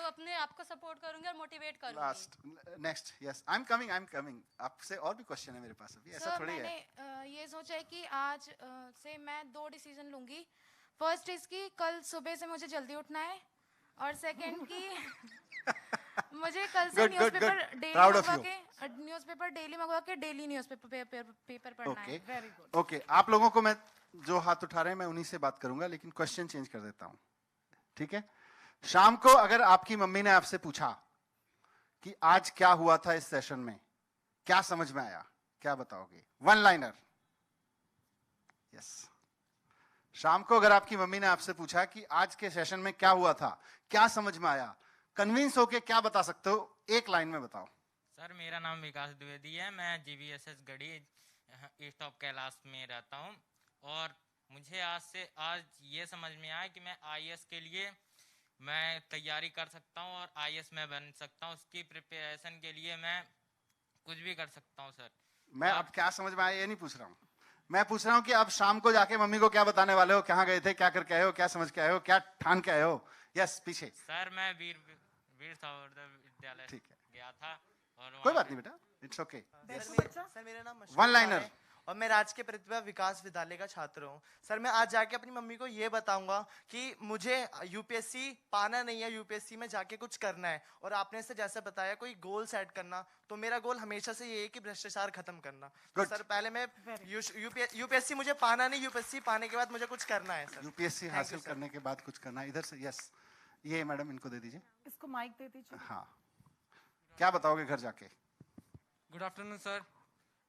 अपने आप को सपोर्ट करूँगी और मोटिवेट करूँगी। Next, yes, I am coming. आपसे और भी क्वेश्चन है मेरे पास अभी, ऐसा थोड़ी है। मैंने ये सोचा है कि आज से मैं 2 डिसीजन लूंगी। फर्स्ट इज कि कल सुबह से मुझे जल्दी उठना है, और सेकंड कि मुझे कल से न्यूज़पेपर डेली मंगवा के डेली न्यूज़पेपर पढ़ना है। Very good. ओके, आप लोगों को मैं जो हाथ उठा रहे हैं मैं उन्हीं से बात करूंगा, लेकिन क्वेश्चन चेंज कर देता हूं, ठीक है? शाम को अगर आपकी मम्मी ने आपसे पूछा कि आज क्या हुआ था इस सेशन में, क्या समझ में आया, क्या बताओगे? One liner. यस। शाम को अगर आपकी मम्मी ने आपसे पूछा कि आज के सेशन में क्या हुआ था, क्या समझ में आया, कन्विंस होके क्या बता सकते हो? एक लाइन में बताओ। सर, मेरा नाम विकास द्विवेदी है, मैं GVSS Garhi east of Kailash में रहता हूं, और मुझे आज ये समझ में आया कि मैं IAS के लिए मैं तैयारी कर सकता हूं और IAS में बन सकता हूं। उसकी प्रिपरेशन के लिए मैं कुछ भी कर सकता हूं सर। मैं अब क्या समझ में आया ये नहीं पूछ रहा हूँ, मैं पूछ रहा हूँ कि अब शाम को जाके मम्मी को क्या बताने वाले हो, कहाँ गए थे, क्या करके आए हो, क्या समझ के आए हो, क्या ठान के आए हो? यस, पीछे। सर, मैं वीर सावरकर विद्यालय गया था और कोई बात नहीं बेटा, इट्स ओके। सर, मेरा नाम वन लाइनर। और मैं राजकीय प्रतिभा विकास विद्यालय का छात्र हूँ। सर, मैं आज जाके अपनी मम्मी को ये बताऊंगा कि मुझे UPSC पाना नहीं है, UPSC में जाके कुछ करना है। और आपने से जैसे बताया कोई गोल सेट करना, तो मेरा गोल हमेशा से ये है कि भ्रष्टाचार खत्म करना। तो सर, पहले मैं UPSC मुझे पाना नहीं, UPSC पाने के बाद मुझे कुछ करना है सर। UPSC हासिल करने के बाद कुछ करना है। इधर से, यस, ये मैडम इनको दे दीजिए, इसको माइक दे दीजिए। हाँ, क्या बताओगे घर जाके? गुड आफ्टरनून सर,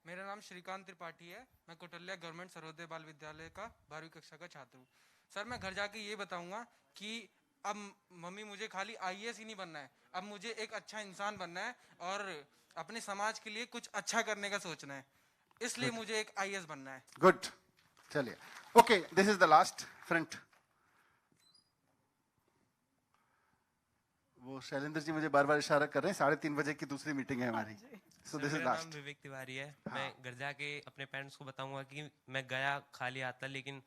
मेरा नाम श्रीकांत त्रिपाठी है, मैं कोटल्या गवर्नमेंट सर्वोदय बाल विद्यालय का 12वीं कक्षा का छात्र हूँ। सर, मैं घर जाके ये बताऊंगा कि अब मम्मी मुझे खाली IAS ही नहीं बनना है, अब मुझे एक अच्छा इंसान बनना है और अपने समाज के लिए कुछ अच्छा करने का सोचना है, इसलिए मुझे एक IAS बनना है। गुड, चलिए, okay, this is the last front. वो शैलेंद्र जी मुझे बार बार इशारा कर रहे हैं, 3:30 बजे की दूसरी मीटिंग है हमारी। So this is मेरा last. नाम विवेक तिवारी है। मैं घर जाके अपने पेरेंट्स को बताऊंगा कि मैं गया खाली आता, लेकिन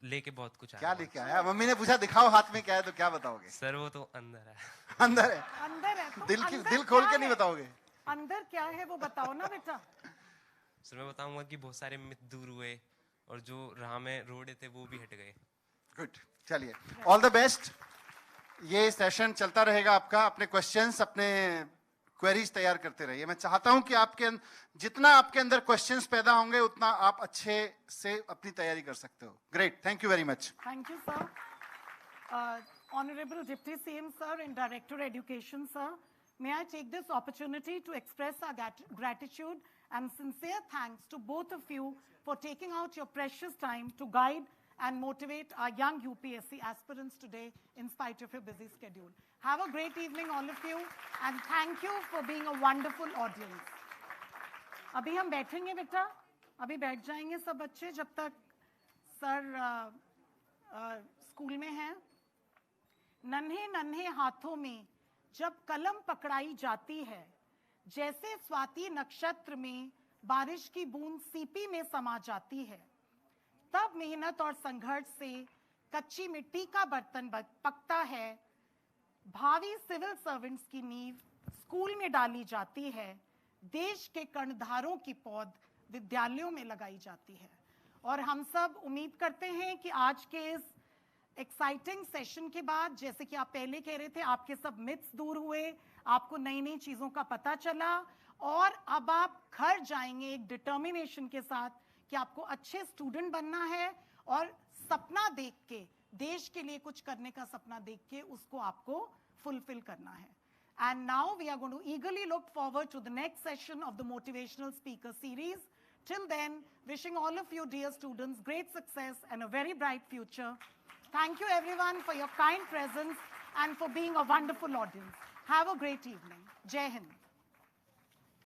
लेके बहुत कुछ आया। क्या लेके आया? मम्मी ने पूछा दिखाओ हाथ में क्या है, तो क्या बताओगे? सर, वो तो अंदर है। अंदर है? अंदर है तो दिल खोल के नहीं बताओगे? अंदर क्या है वो बताओ ना बेटा। सर, मैं बताऊंगा कि बहुत सारे मिथ दूर हुए और जो राह में रोड़े थे वो भी हट गए। गुड, चलिए, ऑल द बेस्ट। ये सेशन चलता रहेगा आपका, अपने क्वेश्चंस, अपने क्वेरीज तैयार करते रहिए। मैं चाहता हूं कि जितना आपके अंदर क्वेश्चंस पैदा होंगे उतना आप अच्छे से अपनी तैयारी कर सकते हो। Great, thank you very much. Thank you sir. Honorable Deputy CM sir and Director Education sir, may I take this opportunity to express our gratitude and sincere thanks to both of you for taking out your precious time to guide and motivate our young UPSC aspirants today in spite of your busy schedule. Have a great evening all of you and thank you for being a wonderful audience. अभी हम बैठेंगे बेटा, अभी बैठ जाएंगे सब बच्चे जब तक सर स्कूल में हैं। नन्हे नन्हे हाथों में जब कलम पकड़ाई जाती है, जैसे स्वाति नक्षत्र में बारिश की बूंद सीपी में समा जाती है, तब मेहनत और संघर्ष से कच्ची मिट्टी का बर्तन पकता है। भावी सिविल सर्वेंट्स की नींव स्कूल में डाली जाती है, देश के कर्णधारों की पौध विद्यालयों में लगाई जाती है। और हम सब उम्मीद करते हैं कि आज के इस एक्साइटिंग सेशन के बाद, जैसे कि आप पहले कह रहे थे, आपके सब मिथ्स दूर हुए, आपको नई नई चीज़ों का पता चला और अब आप घर जाएंगे एक डिटर्मिनेशन के साथ कि आपको अच्छे स्टूडेंट बनना है और सपना देख के, देश के लिए कुछ करने का सपना देख के उसको आपको फुलफिल करना है। And now we are going to eagerly look forward to the next session of the Motivational Speaker Series. Till then, wishing all of you dear students great success and a very bright future. Thank you everyone for your kind presence and for being a wonderful audience. Have a great evening. Jai Hind.